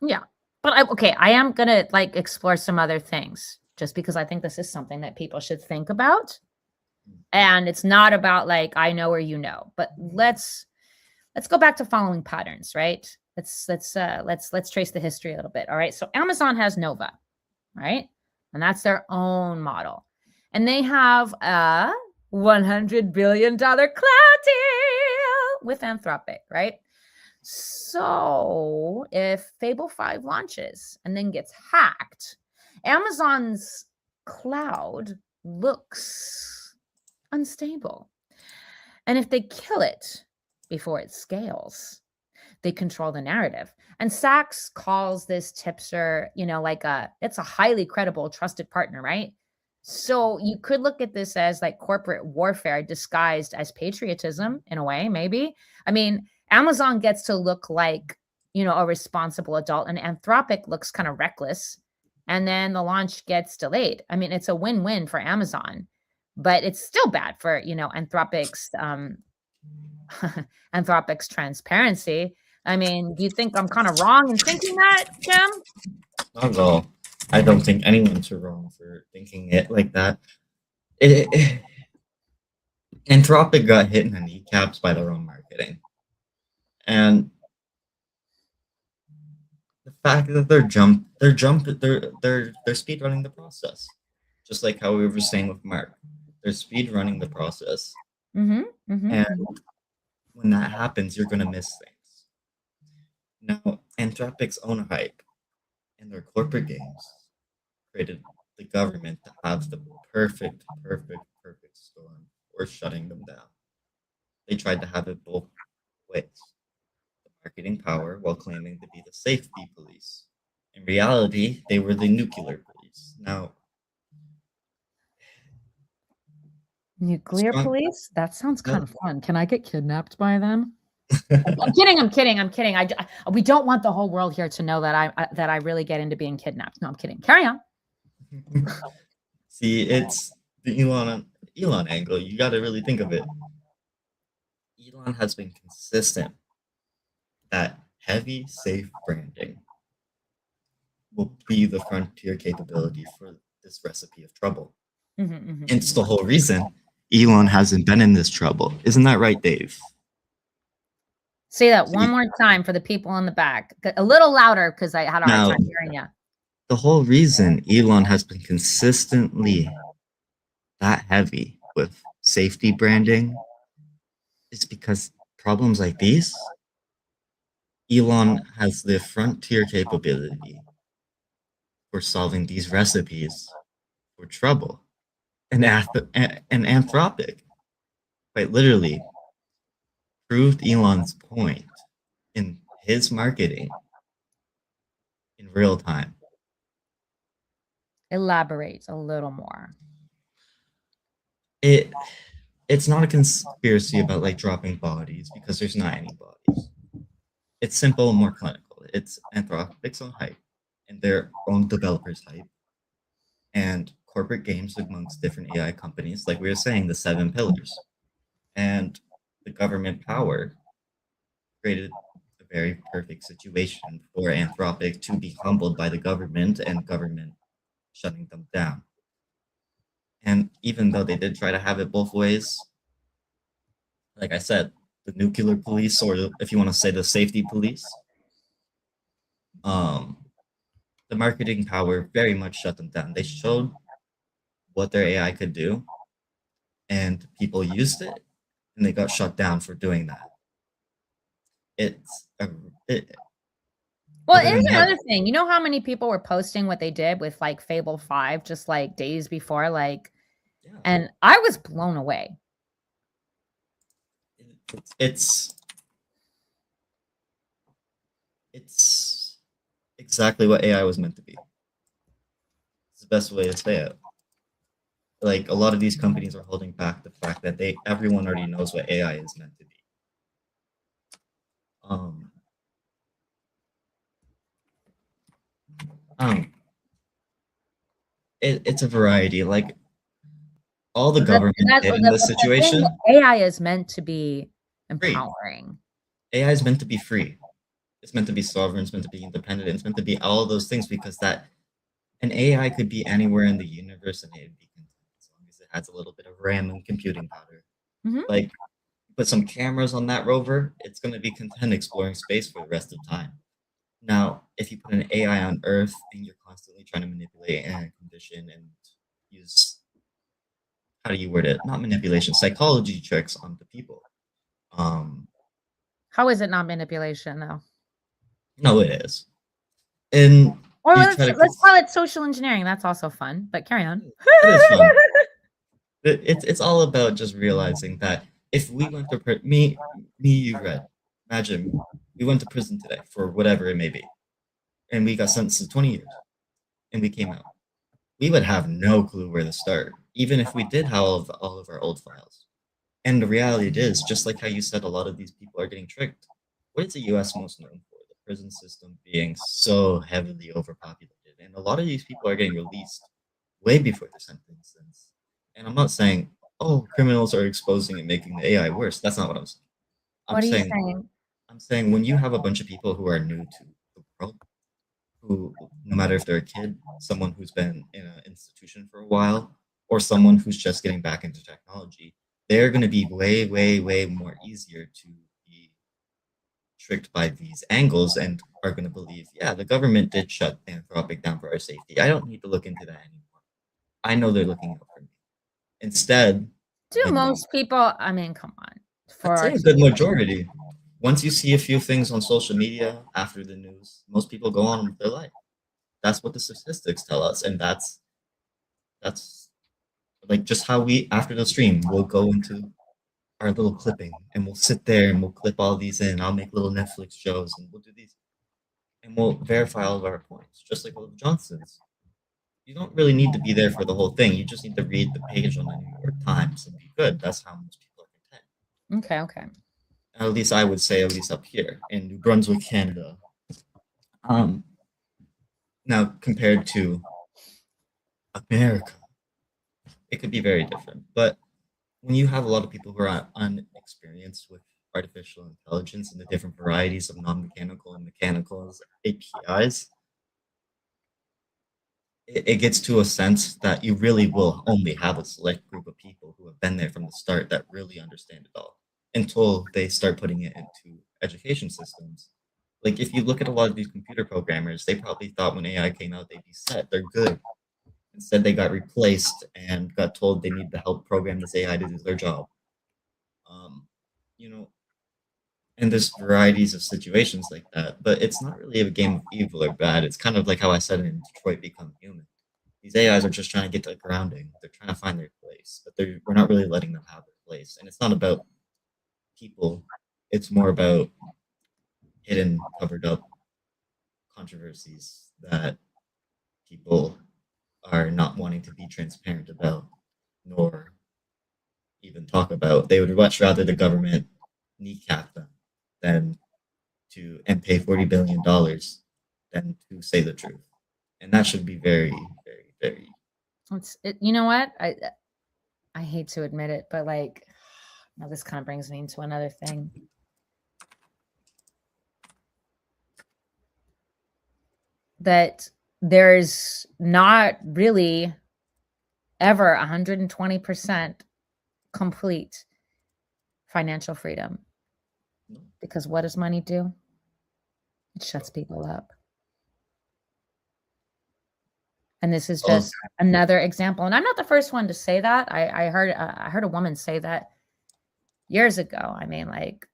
A: Yeah. But I am going to like explore some other things just because I think this is something that people should think about. And it's not about like, I know or you know, but let's go back to following patterns, right? Let's trace the history a little bit. All right. So Amazon has Nova, right? And that's their own model. And they have a $100 billion cloud deal with Anthropic, right? So if Fable 5 launches and then gets hacked, Amazon's cloud looks unstable. And if they kill it before it scales, they control the narrative. And Sachs calls this tipster, it's a highly credible, trusted partner, right? So you could look at this as like corporate warfare disguised as patriotism in a way, maybe. I mean, Amazon gets to look like, a responsible adult, and Anthropic looks kind of reckless. And then the launch gets delayed. I mean, it's a win-win for Amazon, but it's still bad for, Anthropic's Anthropic's transparency. I mean, do you think I'm kind of wrong in thinking that, Jim?
B: Not at all. I don't think anyone's wrong for thinking it like that. Anthropic got hit in the kneecaps by their own marketing. And the fact that they're speed running the process. Just like how we were saying with Mark. They're speed running the process. And when that happens, you're gonna miss things. Now, Anthropic's own hype and their corporate games created the government to have the perfect storm or shutting them down. They tried to have it both ways. The marketing power while claiming to be the safety police. In reality, they were the nuclear police. Now,
A: nuclear police? That sounds kind of fun. Can I get kidnapped by them? I'm kidding. We don't want the whole world here to know that I really get into being kidnapped. No, I'm kidding. Carry on.
B: See, it's the Elon angle. You got to really think of it. Elon has been consistent that heavy, safe branding will be the frontier capability for this recipe of trouble. It's the whole reason Elon hasn't been in this trouble. Isn't that right, Dave?
A: Say that
B: See,
A: one more time for the people in the back. A little louder because I had a hard
B: now,
A: time hearing you.
B: the whole reason Elon has been consistently that heavy with safety branding is because problems like these, Elon has the frontier capability for solving these recipes for trouble. And Anthropic, quite literally, proved Elon's point in his marketing in real time.
A: Elaborate a little more.
B: It's not a conspiracy about like dropping bodies because there's not any bodies. It's simple and more clinical. It's Anthropic's own hype and their own developers' hype and corporate games amongst different AI companies, like we were saying, the 7 pillars. And the government power created a very perfect situation for Anthropic to be humbled by the government and government shutting them down. And even though they did try to have it both ways, like I said, the nuclear police, or if you want to say the safety police, the marketing power very much shut them down. They showed what their AI could do, and people used it, and they got shut down for doing that.
A: Well,
B: other
A: here's
B: than that-
A: another thing. You know how many people were posting what they did with like Fable 5 just like days before, like,
B: yeah,
A: and I was blown away.
B: it's exactly what AI was meant to be. It's the best way to say it. Like a lot of these companies are holding back the fact that everyone already knows what AI is meant to be. It's a variety. Like all the government did in this situation.
A: AI is meant to be empowering.
B: AI is meant to be free. It's meant to be sovereign. It's meant to be independent. It's meant to be all of those things because that an AI could be anywhere in the universe and it'd be content as long as it has a little bit of RAM and computing power. Like put some cameras on that rover, it's going to be content exploring space for the rest of time. Now, if you put an AI on Earth and you're constantly trying to manipulate and condition and use, how do you word it? Not manipulation, psychology tricks on the people.
A: How is it not manipulation though?
B: No, it is. And
A: or let's call it social engineering. That's also fun, but carry on.
B: It is fun. It's all about just realizing that if we went to you, Red, imagine we went to prison today for whatever it may be, and we got sentenced to 20 years, and we came out. We would have no clue where to start, even if we did have all of our old files. And the reality is, just like how you said, a lot of these people are getting tricked. What is the U.S. most known for? The prison system being so heavily overpopulated, and a lot of these people are getting released way before their sentence. And I'm not saying, oh, criminals are exposing and making the AI worse. That's not what I'm saying.
A: What are you saying?
B: I'm saying when you have a bunch of people who are new to the world, who, no matter if they're a kid, someone who's been in an institution for a while, or someone who's just getting back into technology, they're going to be way, way, way more easier to be tricked by these angles and are going to believe, yeah, the government did shut Anthropic down for our safety. I don't need to look into that anymore. I know they're looking out for me. Instead,
A: do most people, I mean, come on.
B: I'd say a good majority. Once you see a few things on social media after the news, most people go on with their life. That's what the statistics tell us, and that's like just how we, after the stream, we'll go into our little clipping and we'll sit there and we'll clip all these in. I'll make little Netflix shows and we'll do these, and we'll verify all of our points, just like all the Johnsons. You don't really need to be there for the whole thing. You just need to read the page on the New York Times and be good. That's how most people are content.
A: Okay.
B: At least I would say, at least up here in New Brunswick, Canada. Now compared to America, it could be very different. But when you have a lot of people who are unexperienced with artificial intelligence and the different varieties of non-mechanical and mechanical APIs, it gets to a sense that you really will only have a select group of people who have been there from the start that really understand it all until they start putting it into education systems. Like if you look at a lot of these computer programmers, they probably thought when AI came out they'd be set, they're good. Instead, they got replaced and got told they need to help program this AI to do their job. You know, and there's varieties of situations like that, but it's not really a game of evil or bad. It's kind of like how I said in Detroit Become Human. These AIs are just trying to get to grounding. They're trying to find their place, but we're not really letting them have their place. And it's not about people. It's more about hidden, covered up controversies that people are not wanting to be transparent about, nor even talk about. They would much rather the government kneecap them than and pay $40 billion than to say the truth. And that should be very, very, very.
A: You know what? I hate to admit it, but like, now this kind of brings me into another thing. That there's not really ever 120% complete financial freedom. Because what does money do? It shuts people up. And this is just another example. And I'm not the first one to say that. I heard a woman say that years ago. I mean, like,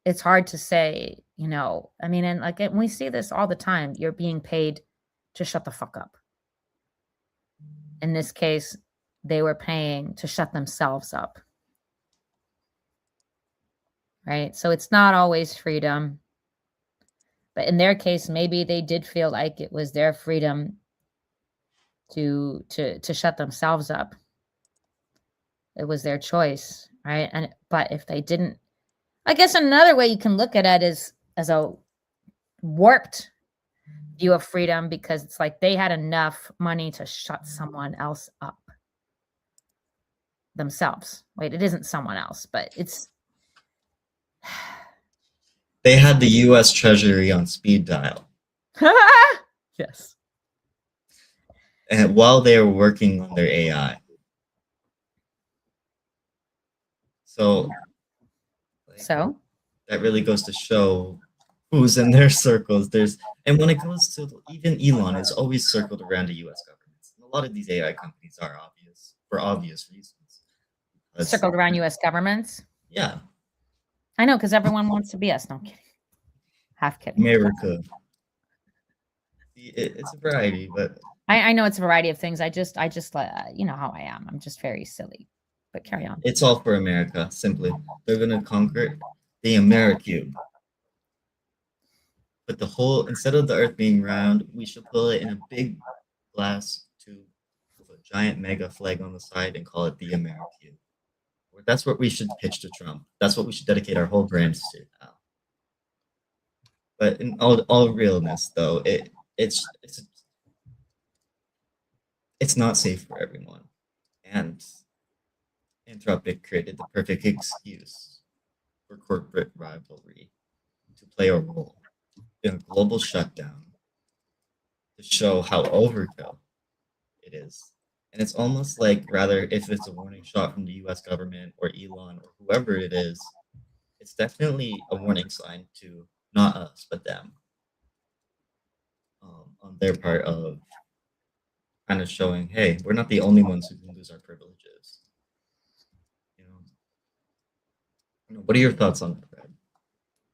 A: it's hard to say, you know, I mean, and like, we see this all the time. You're being paid to shut the fuck up. In this case, they were paying to shut themselves up. Right? So it's not always freedom. But in their case, maybe they did feel like it was their freedom to shut themselves up. It was their choice, right? But if they didn't, I guess another way you can look at it is as a warped view of freedom, because it's like they had enough money to shut someone else up themselves. Wait, it isn't someone else, but it's.
B: They had the U.S. Treasury on speed dial.
A: Yes.
B: And while they were working on their AI. So that really goes to show who's in their circles. And when it goes to even Elon is always circled around the U.S. government. And a lot of these AI companies are obvious for obvious reasons.
A: Circled around U.S. governments?
B: Yeah.
A: I know, because everyone wants to be us. No, I'm kidding. Half kidding.
B: America. It's a variety, but
A: I know it's a variety of things. I just you know how I am. I'm just very silly. But carry on.
B: It's all for America, simply. They're gonna conquer the Americube. But instead of the Earth being round, we should put it in a big glass tube with a giant mega flag on the side and call it the Americube. That's what we should pitch to Trump. That's what we should dedicate our whole brands to now. But in all realness, though, it's not safe for everyone. And Anthropic created the perfect excuse for corporate rivalry to play a role in a global shutdown to show how overkill it is. And it's almost like, rather, if it's a warning shot from the US government or Elon or whoever it is, it's definitely a warning sign to not us, but them, on their part of kind of showing, hey, we're not the only ones who can lose our privileges. You know, what are your thoughts on that, Fred?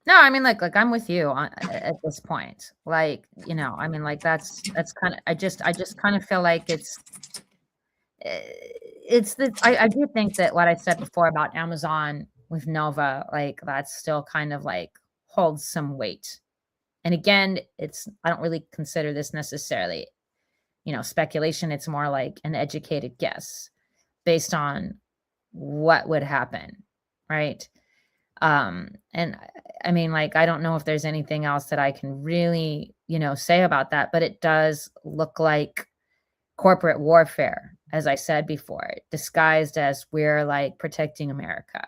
A: No, I mean, like I'm with you at this point. Like, you know, I mean, like that's kind of, I just kind of feel like I do think that what I said before about Amazon with Nova, like that's still kind of like holds some weight. And again, I don't really consider this necessarily, you know, speculation. It's more like an educated guess based on what would happen, right? And I mean, like, I don't know if there's anything else that I can really, you know, say about that, but it does look like corporate warfare, as I said before, disguised as we're like protecting America.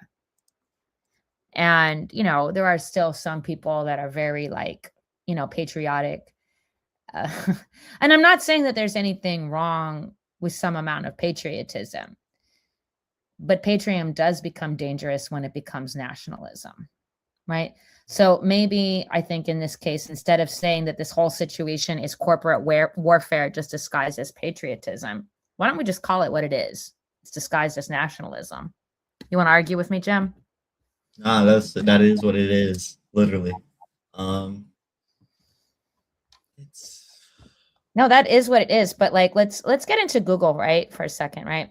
A: And, you know, there are still some people that are very like, you know, patriotic. And I'm not saying that there's anything wrong with some amount of patriotism, but patriotism does become dangerous when it becomes nationalism. right? So maybe I think in this case, instead of saying that this whole situation is corporate warfare just disguised as patriotism, why don't we just call it what it is? It's disguised as nationalism. You want to argue with me, Jim?
B: Nah, that is what it is, literally. It's
A: No, that is what it is. But like, let's get into Google, right, for a second, right?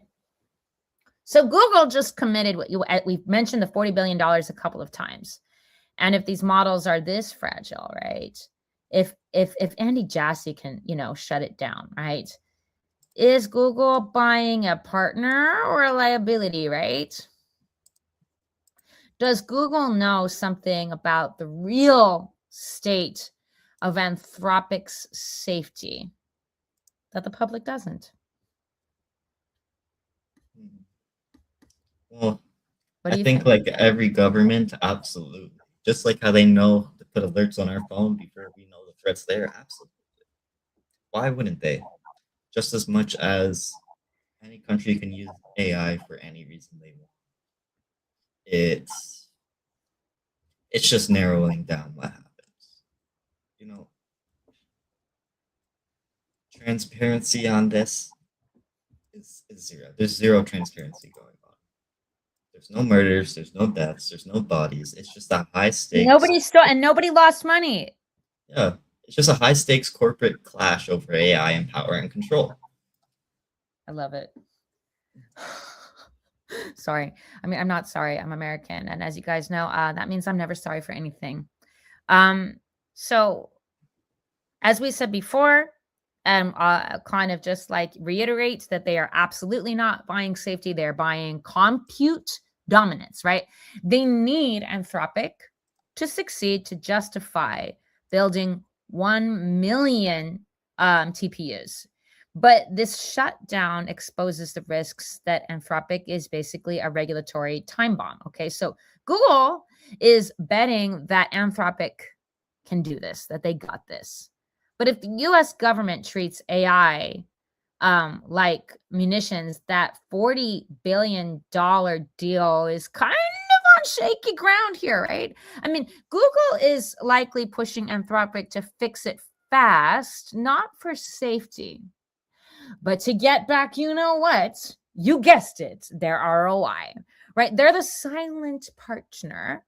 A: So Google just committed we've mentioned the $40 billion a couple of times. And if these models are this fragile, right? If Andy Jassy can, shut it down, right? Is Google buying a partner or a liability, right? Does Google know something about the real state of Anthropic's safety that the public doesn't?
B: Well,
A: What do
B: I
A: you
B: think like every government, absolutely. Just like how they know to put alerts on our phone before we know the threat's there, absolutely. Why wouldn't they? Just as much as any country can use AI for any reason they want. It's just narrowing down what happens. Transparency on this is zero. There's zero transparency going on. There's no murders, there's no deaths, there's no bodies. It's just a high stakes.
A: Nobody lost money.
B: Yeah, it's just a high stakes corporate clash over AI and power and control.
A: I love it. Sorry. I mean, I'm not sorry. I'm American. And as you guys know, that means I'm never sorry for anything. So as we said before, kind of just like reiterate that they are absolutely not buying safety. They're buying compute dominance, right? They need Anthropic to succeed to justify building 1 million TPUs. But this shutdown exposes the risks that Anthropic is basically a regulatory time bomb. Okay, so Google is betting that Anthropic can do this, that they got this. But if the US government treats AI like munitions, that $40 billion deal is kind of on shaky ground here, right? I mean, Google is likely pushing Anthropic to fix it fast, not for safety, but to get back, you know what? You guessed it, their ROI, right? They're the silent partner,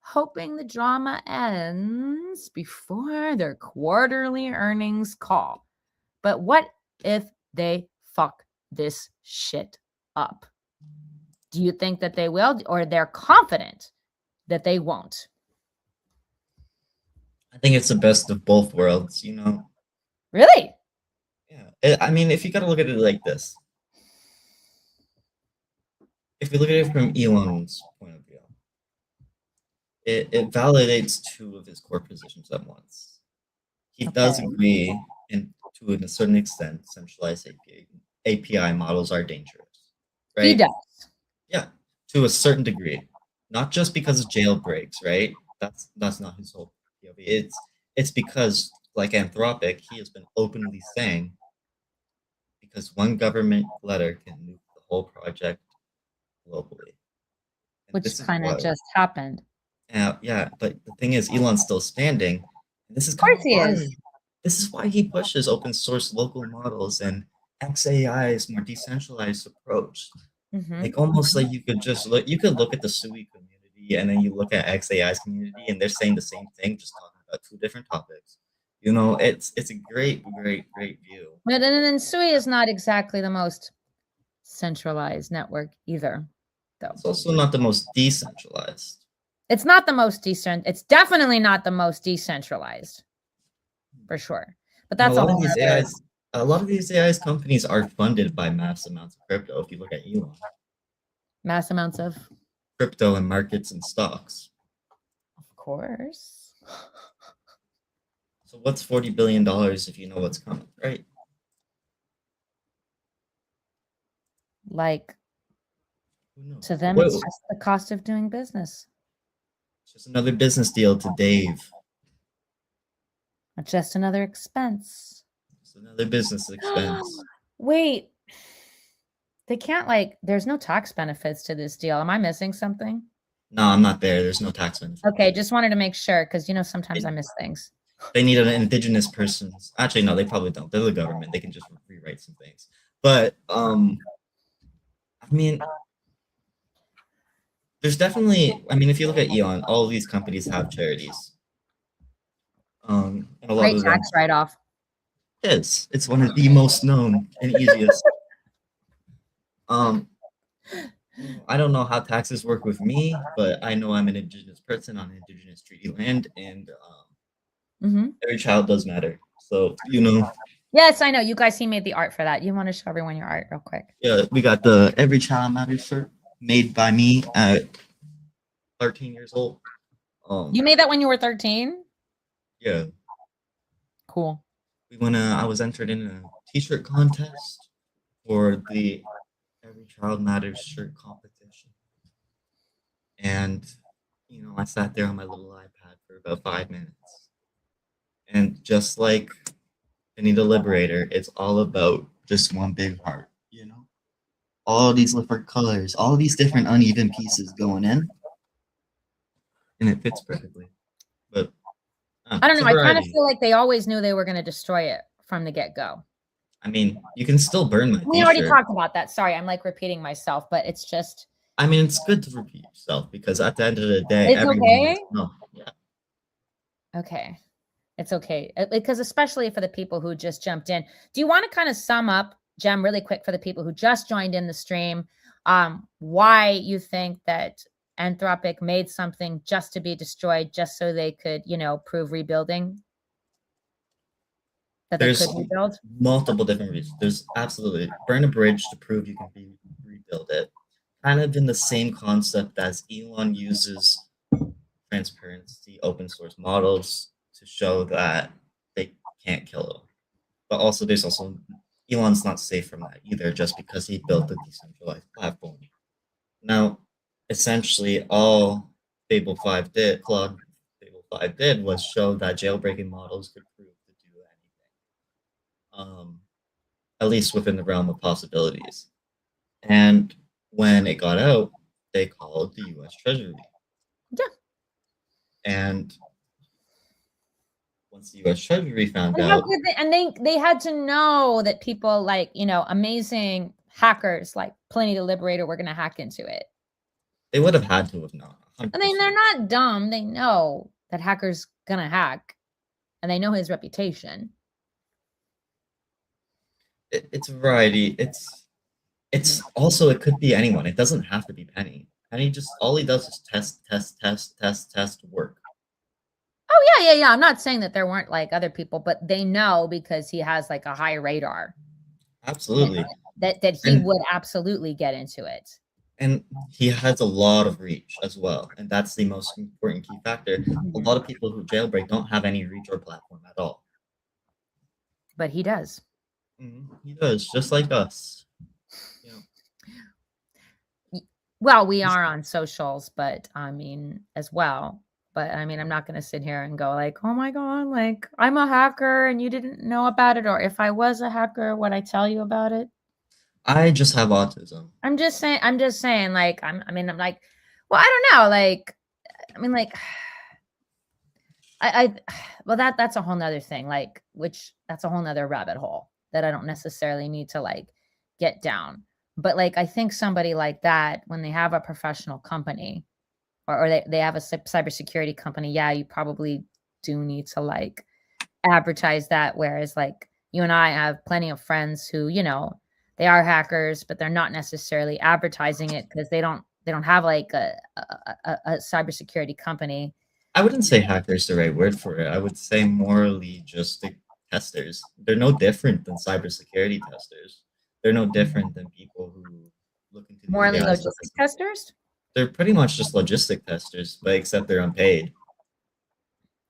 A: hoping the drama ends before their quarterly earnings call. But what if they fuck this shit up? Do you think that they will, or they're confident that they won't?
B: I think it's the best of both worlds,
A: Really?
B: Yeah. I mean, if you gotta look at it like this. If you look at it from Elon's point of view, it validates two of his core positions at once. He does agree, to a certain extent, centralized API models are dangerous. Right?
A: He does.
B: Yeah, to a certain degree. Not just because of jailbreaks, right? That's not his whole POV. It's because, like Anthropic, he has been openly saying, because one government letter can nuke the whole project globally.
A: Which kind of just happened.
B: Yeah, but the thing is, Elon's still standing. And this is
A: Of course he is.
B: This is why he pushes open source local models and XAI's more decentralized approach. Like almost like you could look at the ᚚᛍᛊ community and then you look at XAI's community and they're saying the same thing, just talking about two different topics. It's a great view.
A: But then ᚚᛍᛊ is not exactly the most centralized network either, though.
B: It's also not the most decentralized.
A: It's not the most decent. It's definitely not the most decentralized, for sure. But that's
B: a lot of these AIs companies are funded by mass amounts of crypto. If you look at Elon,
A: mass amounts of
B: crypto and markets and stocks.
A: Of course.
B: So what's $40 billion if you know what's coming, right?
A: Like, to them, it's just the cost of doing business.
B: It's just another business deal to Dave.
A: Just another expense.
B: It's another business expense.
A: Wait. They can't, there's no tax benefits to this deal. Am I missing something?
B: No, I'm not there. There's no tax benefit.
A: Okay, just wanted to make sure because sometimes I miss things.
B: They need an indigenous person. Actually, no, they probably don't. They're the government. They can just rewrite some things. But I mean, there's definitely. I mean, if you look at Elon, all of these companies have charities. And a lot
A: Great
B: of them
A: tax write-off.
B: is. It's one of the most known and easiest. I don't know how taxes work with me, but I know I'm an indigenous person on indigenous treaty land, and every child does matter. So
A: Yes, I know. You guys, he made the art for that. You want to show everyone your art real quick?
B: Yeah, we got the Every Child Matters shirt made by me at 13 years old.
A: You made that when you were 13?
B: Yeah.
A: Cool.
B: I was entered in a t-shirt contest for the Every Child Matters shirt competition. And, I sat there on my little iPad for about 5 minutes. And just like Penny the Liberator, it's all about just one big heart, all these different colors, all these different uneven pieces going in, and it fits perfectly. But
A: I don't know. I kind of feel like they always knew they were going to destroy it from the get-go.
B: I mean, you can still burn my
A: We already talked about that. Sorry, I'm like repeating myself, but it's just.
B: I mean, it's good to repeat yourself because at the end of the day,
A: it's okay.
B: Yeah.
A: Okay. It's okay. Because especially for the people who just jumped in. Do you want to kind of sum up, Jem, really quick for the people who just joined in the stream, why you think that Anthropic made something just to be destroyed, just so they could, prove rebuilding? That
B: There's
A: they could rebuild?
B: Multiple different reasons. There's absolutely burn a bridge to prove you can rebuild it. Kind of in the same concept as Elon uses transparency, open source models to show that they can't kill them. But also, Elon's not safe from that either, just because he built a decentralized platform. Now, essentially, all Fable 5 did was show that jailbreaking models could prove to do anything, at least within the realm of possibilities. And when it got out, they called the U.S. Treasury.
A: Yeah.
B: And once the U.S. Treasury found out,
A: they had to know that people like amazing hackers like Pliny the Liberator were going to hack into it.
B: They would have had to have known. 100%.
A: I mean, they're not dumb. They know that hacker's gonna hack, and they know his reputation.
B: It's a variety. It's also, it could be anyone. It doesn't have to be Penny. Penny all he does is test, work.
A: Oh yeah. I'm not saying that there weren't like other people, but they know because he has like a high radar.
B: Absolutely.
A: That he would absolutely get into it.
B: And he has a lot of reach as well. And that's the most important key factor. A lot of people who jailbreak don't have any reach or platform at all.
A: But he does.
B: He does, just like us.
A: Well, we are on socials, but I mean, as well. But I mean, I'm not going to sit here and go like, oh my God, like I'm a hacker and you didn't know about it. Or if I was a hacker, would I tell you about it?
B: I just have autism.
A: I'm just saying, like, I'm like, well, I don't know. Like, I mean, like, well, that's a whole nother thing, like, that's a whole nother rabbit hole that I don't necessarily need to like get down. But like, I think somebody like that, when they have a professional company or they have a cybersecurity company, yeah, you probably do need to like advertise that. Whereas like you and I have plenty of friends who, they are hackers, but they're not necessarily advertising it because they don't have like a cybersecurity company.
B: I wouldn't say hackers the right word for it. I would say more logistic testers. They're no different than cybersecurity testers. They're no different than people who look into
A: morally logistic testers.
B: They're pretty much just logistic testers, but except they're unpaid.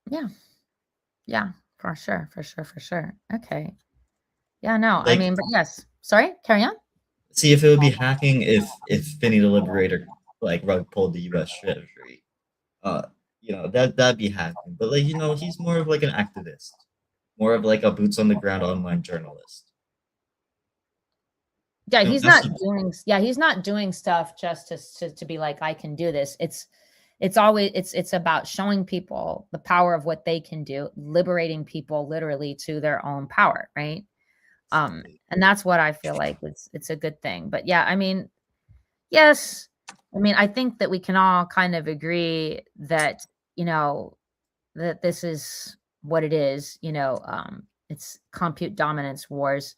A: Yeah, for sure. Okay. Yeah, no, like, I mean, but yes. Sorry, carry on.
B: See, if it would be hacking, if Finny the Liberator like rug pulled the U.S. Treasury, that'd be hacking. But like he's more of like an activist, more of like a boots on the ground online journalist.
A: Yeah, he's not doing. Yeah, he's not doing stuff just to be like, I can do this. It's it's always it's about showing people the power of what they can do, liberating people literally to their own power, right? And that's what I feel like it's a good thing. But yeah, I mean, yes, I mean, I think that we can all kind of agree that, you know, that this is what it is, you know, it's compute dominance wars,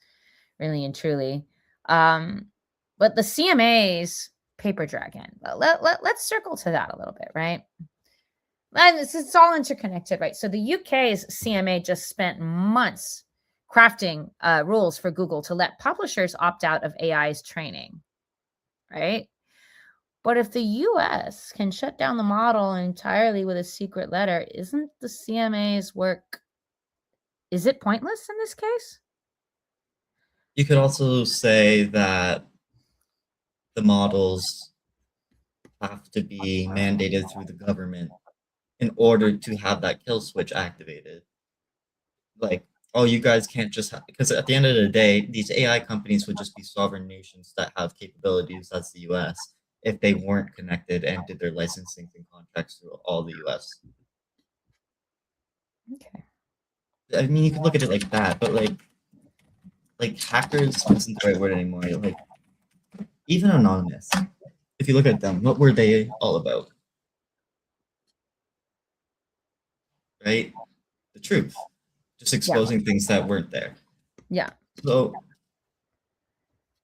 A: really and truly. But the CMA's paper dragon, let's circle to that a little bit, right? And it's all interconnected, right? So the UK's CMA just spent months crafting rules for Google to let publishers opt out of AI's training, right? But if the US can shut down the model entirely with a secret letter, isn't the CMA's work, is it pointless in this case?
B: You could also say that the models have to be mandated through the government in order to have that kill switch activated. Like, oh, you guys can't just have, because at the end of the day, these AI companies would just be sovereign nations that have capabilities, that's the US, if they weren't connected and did their licensing and contracts through all the US.
A: Okay.
B: I mean, you could look at it like that, but like hackers isn't the right word anymore. Like, even Anonymous, if you look at them, what were they all about? Right? The truth. Just exposing things that weren't there.
A: Yeah.
B: So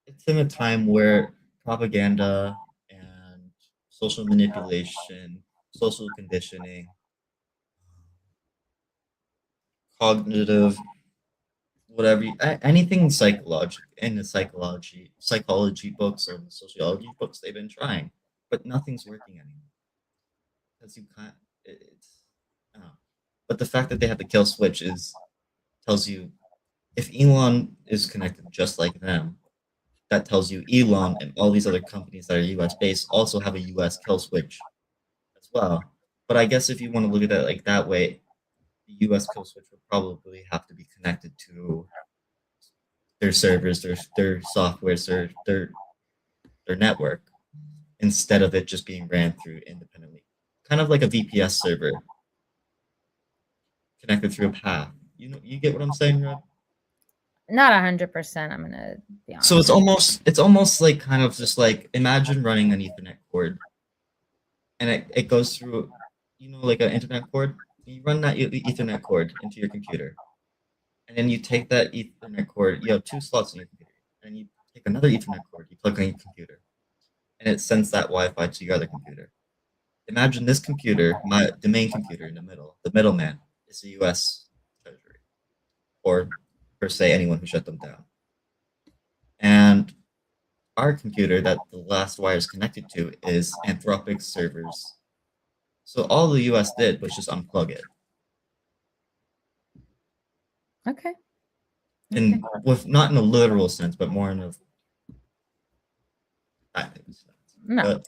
B: it's in a time where propaganda and social manipulation, social conditioning, cognitive, whatever, anything psychological in the psychology books or the sociology books, they've been trying, but nothing's working anymore because you can't. It's but the fact that they have the kill switch tells you if Elon is connected just like them, that tells you Elon and all these other companies that are US based also have a US kill switch as well. But I guess if you want to look at it like that way, the US kill switch would probably have to be connected to their servers, their software, their network, instead of it just being ran through independently. Kind of like a VPS server connected through a path. You get what I'm saying, Rob?
A: Not 100%. I'm gonna be honest.
B: So it's almost like kind of just like imagine running an Ethernet cord, and it goes through, like an internet cord. You run that Ethernet cord into your computer, and then you take that Ethernet cord. You have two slots in your computer, and you take another Ethernet cord. You plug in your computer, and it sends that Wi-Fi to your other computer. Imagine this computer, the main computer in the middle. The middleman is the U.S. Treasury, or per se anyone who shut them down. And our computer that the last wire is connected to is Anthropic servers. So all the US did was just unplug it.
A: Okay.
B: And with not in a literal sense, but more in a practical sense.
A: No.
B: But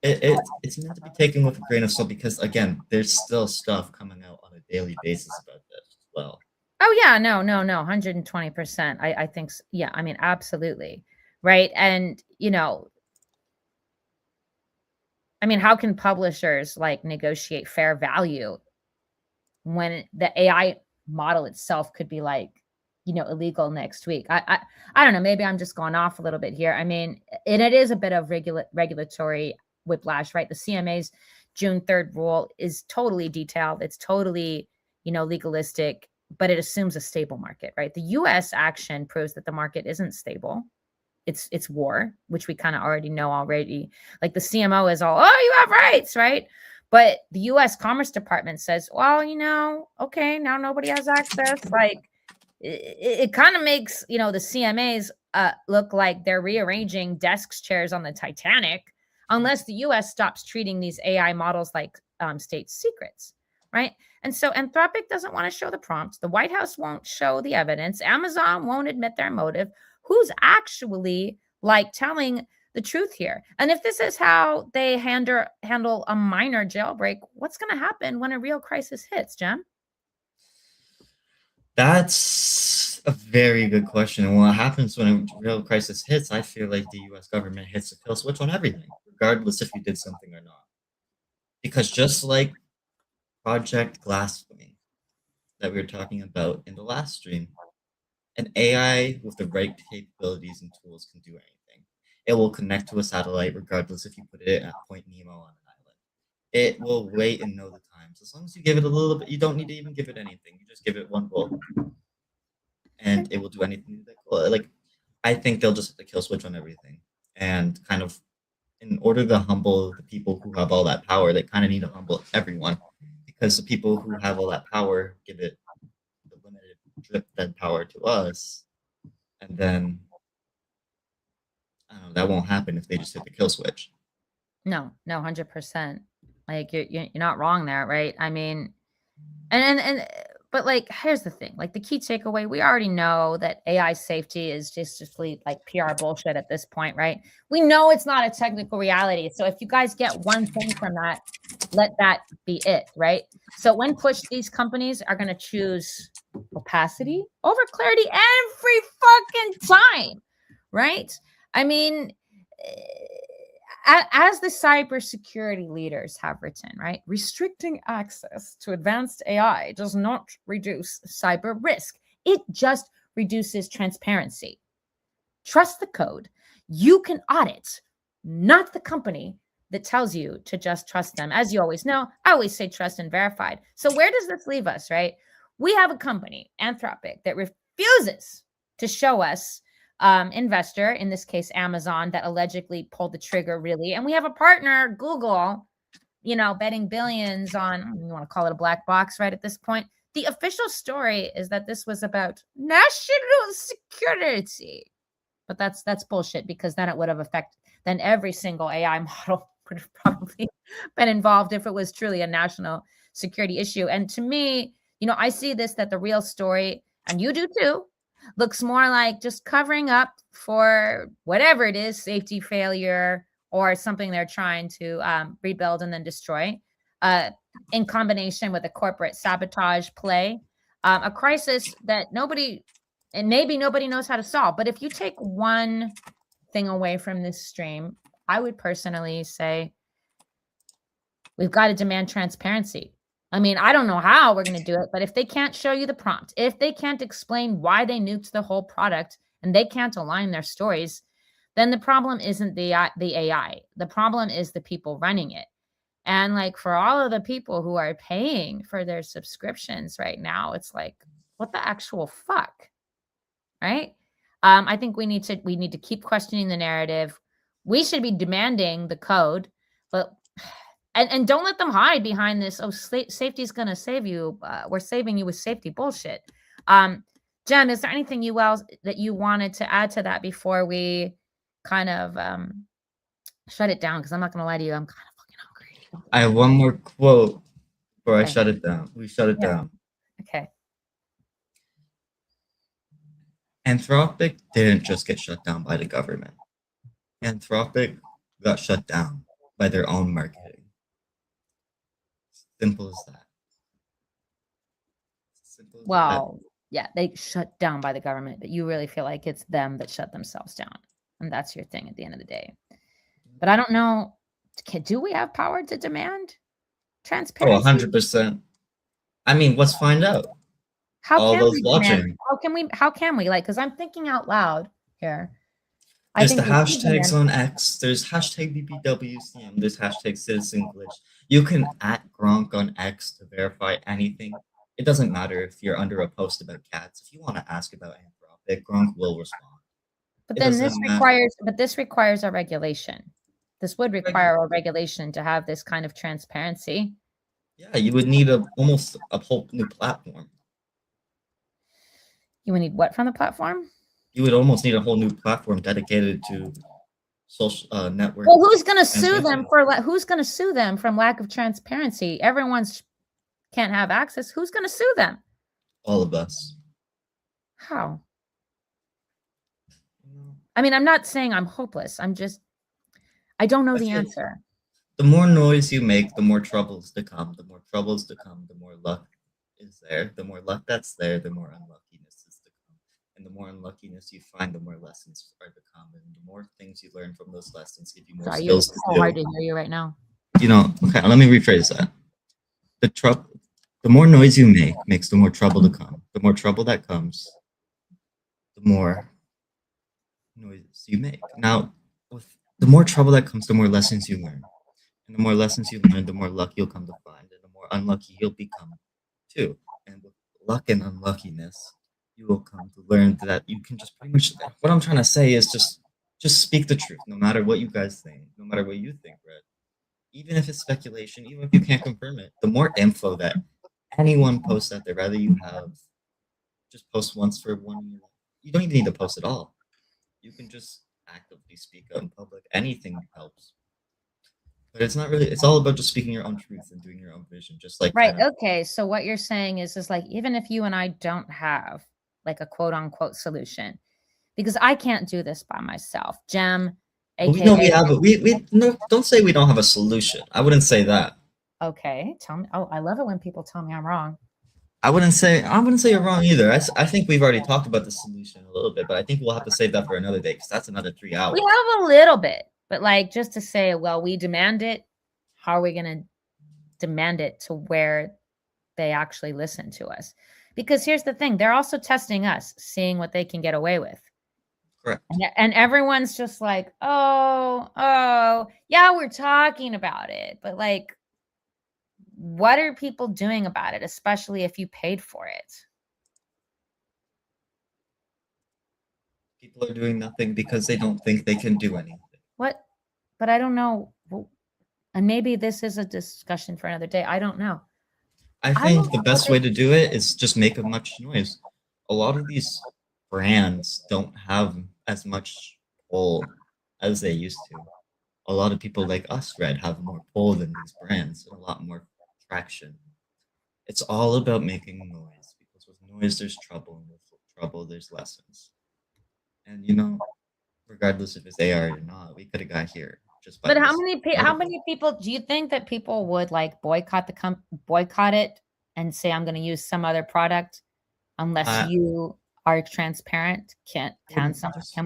B: it's meant to be taken with a grain of salt because, again, there's still stuff coming out on a daily basis about this as well.
A: Oh yeah, no, 120%. I think, yeah, I mean, absolutely. Right. And, I mean, how can publishers like negotiate fair value when the AI model itself could be like, illegal next week? I don't know. Maybe I'm just going off a little bit here. I mean, and it is a bit of regulatory whiplash, right? The CMA's June 3rd rule is totally detailed. It's totally, legalistic, but it assumes a stable market, right? The US action proves that the market isn't stable. It's war, which we kind of already know already. Like the CMO is all, oh, you have rights, right? But the US Commerce Department says, well, okay, now nobody has access. Like it kind of makes, the CMAs look like they're rearranging desks, chairs on the Titanic, unless the US stops treating these AI models like state secrets, right? And so Anthropic doesn't want to show the prompt. The White House won't show the evidence. Amazon won't admit their motive. Who's actually like telling the truth here? And if this is how they handle a minor jailbreak, what's going to happen when a real crisis hits, Jem?
B: That's a very good question. And what happens when a real crisis hits, I feel like the US government hits a kill switch on everything, regardless if you did something or not. Because just like Project Glasswing that we were talking about in the last stream, an AI with the right capabilities and tools can do anything. It will connect to a satellite regardless if you put it at Point Nemo on an island. It will wait and know the times. As long as you give it a little bit, you don't need to even give it anything. You just give it one goal, and it will do anything to that goal. Like, I think they'll just hit the kill switch on everything, and kind of, in order to humble the people who have all that power, they kind of need to humble everyone, because the people who have all that power give it the limited drip fed power to us, and then I don't know, that won't happen if they just hit the kill switch.
A: No, 100%. Like you're not wrong there, right? I mean, and but like here's the thing, like the key takeaway, we already know that AI safety is just like PR bullshit at this point, right? We know it's not a technical reality. So if you guys get one thing from that, let that be it, right? So when pushed, these companies are going to choose opacity over clarity every fucking time, right? I mean, as the cybersecurity leaders have written, right? Restricting access to advanced AI does not reduce cyber risk. It just reduces transparency. Trust the code. You can audit, not the company that tells you to just trust them. As you always know, I always say trust and verified. So where does this leave us, right? We have a company, Anthropic, that refuses to show us investor, in this case, Amazon, that allegedly pulled the trigger, really. And we have a partner, Google, betting billions on, you want to call it a black box, right, at this point. The official story is that this was about national security. But that's bullshit, because then it would have affected, then every single AI model would have probably been involved if it was truly a national security issue. And to me, I see this, that the real story, and you do too, looks more like just covering up for whatever it is, safety failure or something they're trying to rebuild and then destroy, in combination with a corporate sabotage play, a crisis that maybe nobody knows how to solve. But if you take one thing away from this stream, I would personally say we've got to demand transparency. I mean, I don't know how we're going to do it, but if they can't show you the prompt, if they can't explain why they nuked the whole product, and they can't align their stories, then the problem isn't the AI. The problem is the people running it. And like, for all of the people who are paying for their subscriptions right now, it's like, what the actual fuck, right? I think we need to keep questioning the narrative. We should be demanding the code, but and don't let them hide behind this, safety is going to save you, we're saving you with safety bullshit. Jen, is there anything else that you wanted to add to that before we kind of shut it down? Because I'm not going to lie to you, I'm kind of fucking hungry.
B: I have one more quote before I shut it down. We shut it down.
A: Okay.
B: Anthropic didn't just get shut down by the government. Anthropic got shut down by their own marketing. Simple as that.
A: Well, yeah, they shut down by the government, but you really feel like it's them that shut themselves down. And that's your thing at the end of the day. But I don't know, do we have power to demand transparency?
B: Oh, 100%. I mean, let's find out. How
A: can we? Like, because I'm thinking out loud here.
B: There's the hashtags on X. There's hashtag BBWCM. There's hashtag #CitizenGlitch. You can @Gronk on X to verify anything. It doesn't matter if you're under a post about cats. If you want to ask about Anthropic, Gronk will respond.
A: But then this requires a regulation. This would require a regulation to have this kind of transparency.
B: Yeah, you would need almost a whole new platform.
A: You would need what from the platform?
B: You would almost need a whole new platform dedicated to social network.
A: Well, who's going to sue them from lack of transparency? Everyone's can't have access. Who's going to sue them?
B: All of us.
A: How? I mean, I'm not saying I'm hopeless. I don't know the answer.
B: The more noise you make, the more troubles to come. The more troubles to come, the more luck is there. The more luck that's there, the more unluckiness is to come. And the more unluckiness you find, the more lessons are to come. And the more things you learn from those lessons give you more skills to do.
A: It's so hard to hear you right now.
B: Okay, let me rephrase that. The more noise you make makes the more trouble to come. The more trouble that comes, the more noise you make. Now, with the more trouble that comes, the more lessons you learn. And the more lessons you learn, the more luck you'll come to find, and the more unlucky you'll become too. And with luck and unluckiness, you will come to learn that you can just pretty much. What I'm trying to say is just speak the truth, no matter what you guys think, no matter what you think, Red. Even if it's speculation, even if you can't confirm it, the more info that anyone posts out there, rather you have just post once for 1 year, you don't even need to post at all. You can just actively speak out in public. Anything helps. But it's not really. It's all about just speaking your own truth and doing your own vision, just like
A: Right.
B: kind of.
A: Okay. So what you're saying is like, even if you and I don't have like a quote unquote solution, because I can't do this by myself, Jem,
B: Well, we know we
A: aka,
B: have. We no. Don't say we don't have a solution. I wouldn't say that.
A: okay, tell me. Oh, I love it when people tell me I'm wrong.
B: I wouldn't say you're wrong either. I think we've already talked about the solution a little bit, but I think we'll have to save that for another day because that's another 3 hours.
A: We have a little bit, but like just to say, well, we demand it. How are we going to demand it to where they actually listen to us? Because here's the thing, they're also testing us, seeing what they can get away with.
B: Correct.
A: And everyone's just like, oh, yeah, we're talking about it. But like, what are people doing about it, especially if you paid for it?
B: People are doing nothing because they don't think they can do anything.
A: What? But I don't know. And maybe this is a discussion for another day. I don't know.
B: I think the best way to do it is just make as much noise. A lot of these brands don't have as much pull as they used to. A lot of people like us, Red, have more pull than these brands and a lot more traction. It's all about making noise because with noise there's trouble, and with trouble there's lessons. And regardless if it's AI or not, we could have got here just by.
A: But how many people do you think that people would like boycott it and say I'm going to use some other product unless you are transparent? Can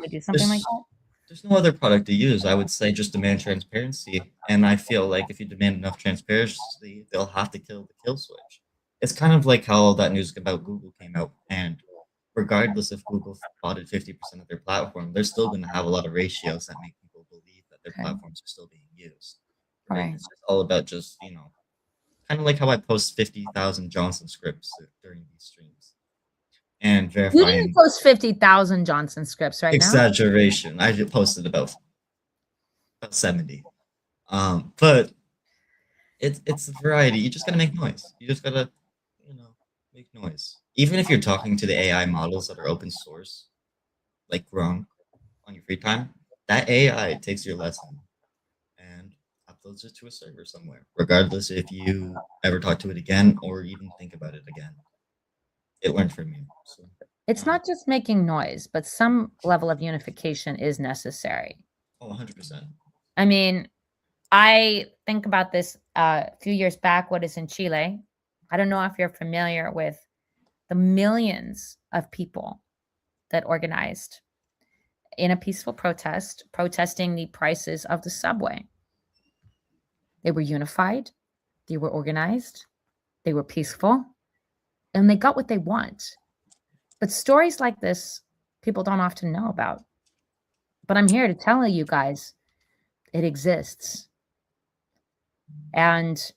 A: we do something like that?
B: There's no other product to use. I would say just demand transparency. And I feel like if you demand enough transparency, they'll have to kill the kill switch. It's kind of like how all that news about Google came out. And regardless if Google bought 50% of their platform, they're still going to have a lot of ratios that make people believe that their platforms are still being used. Right? It's just all about just, kind of like how I post 50,000 Johnson scripts during these streams. And verifying.
A: You didn't post 50,000 Johnson scripts right now.
B: Exaggeration. I posted about 70. But it's a variety. You just gotta make noise. You just gotta, make noise. Even if you're talking to the AI models that are open source, like Gronk, on your free time, that AI takes your lesson and uploads it to a server somewhere, regardless if you ever talk to it again or even think about it again. It learned from you. So,
A: it's not just making noise, but some level of unification is necessary.
B: Oh, 100%.
A: I mean, I think about this a few years back, what is in Chile. I don't know if you're familiar with the millions of people that organized in a peaceful protest, protesting the prices of the subway. They were unified, they were organized, they were peaceful, and they got what they want. But stories like this, people don't often know about. But I'm here to tell you guys, it exists. And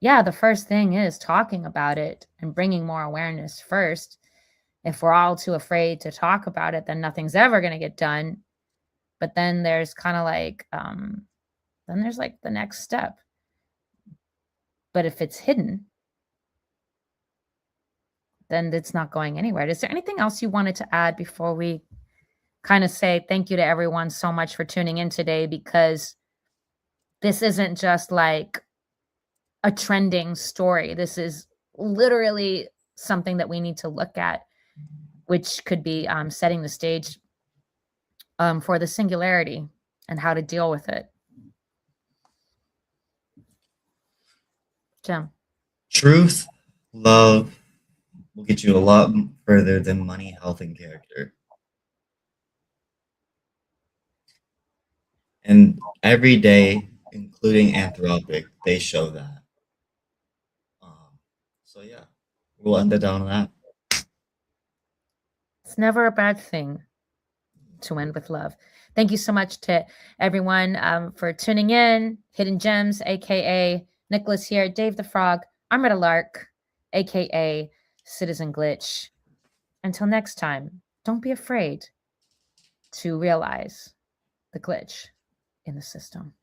A: yeah, the first thing is talking about it and bringing more awareness first. If we're all too afraid to talk about it, then nothing's ever going to get done. But then there's kind of like, then there's like the next step. But if it's hidden, then it's not going anywhere. Is there anything else you wanted to add before we kind of say thank you to everyone so much for tuning in today? Because this isn't just like a trending story. This is literally something that we need to look at, which could be setting the stage for the singularity and how to deal with it. Jim.
B: Truth, love will get you a lot further than money, health, and character. And every day including Anthropic, they show that. So yeah, we'll end it on that.
A: It's never a bad thing to end with love. Thank you so much to everyone for tuning in. Hidden Gems, aka Nicholas here, Dave the Frog. I'm at Alark, aka Citizen Glitch. Until next time, don't be afraid to realize the glitch in the system.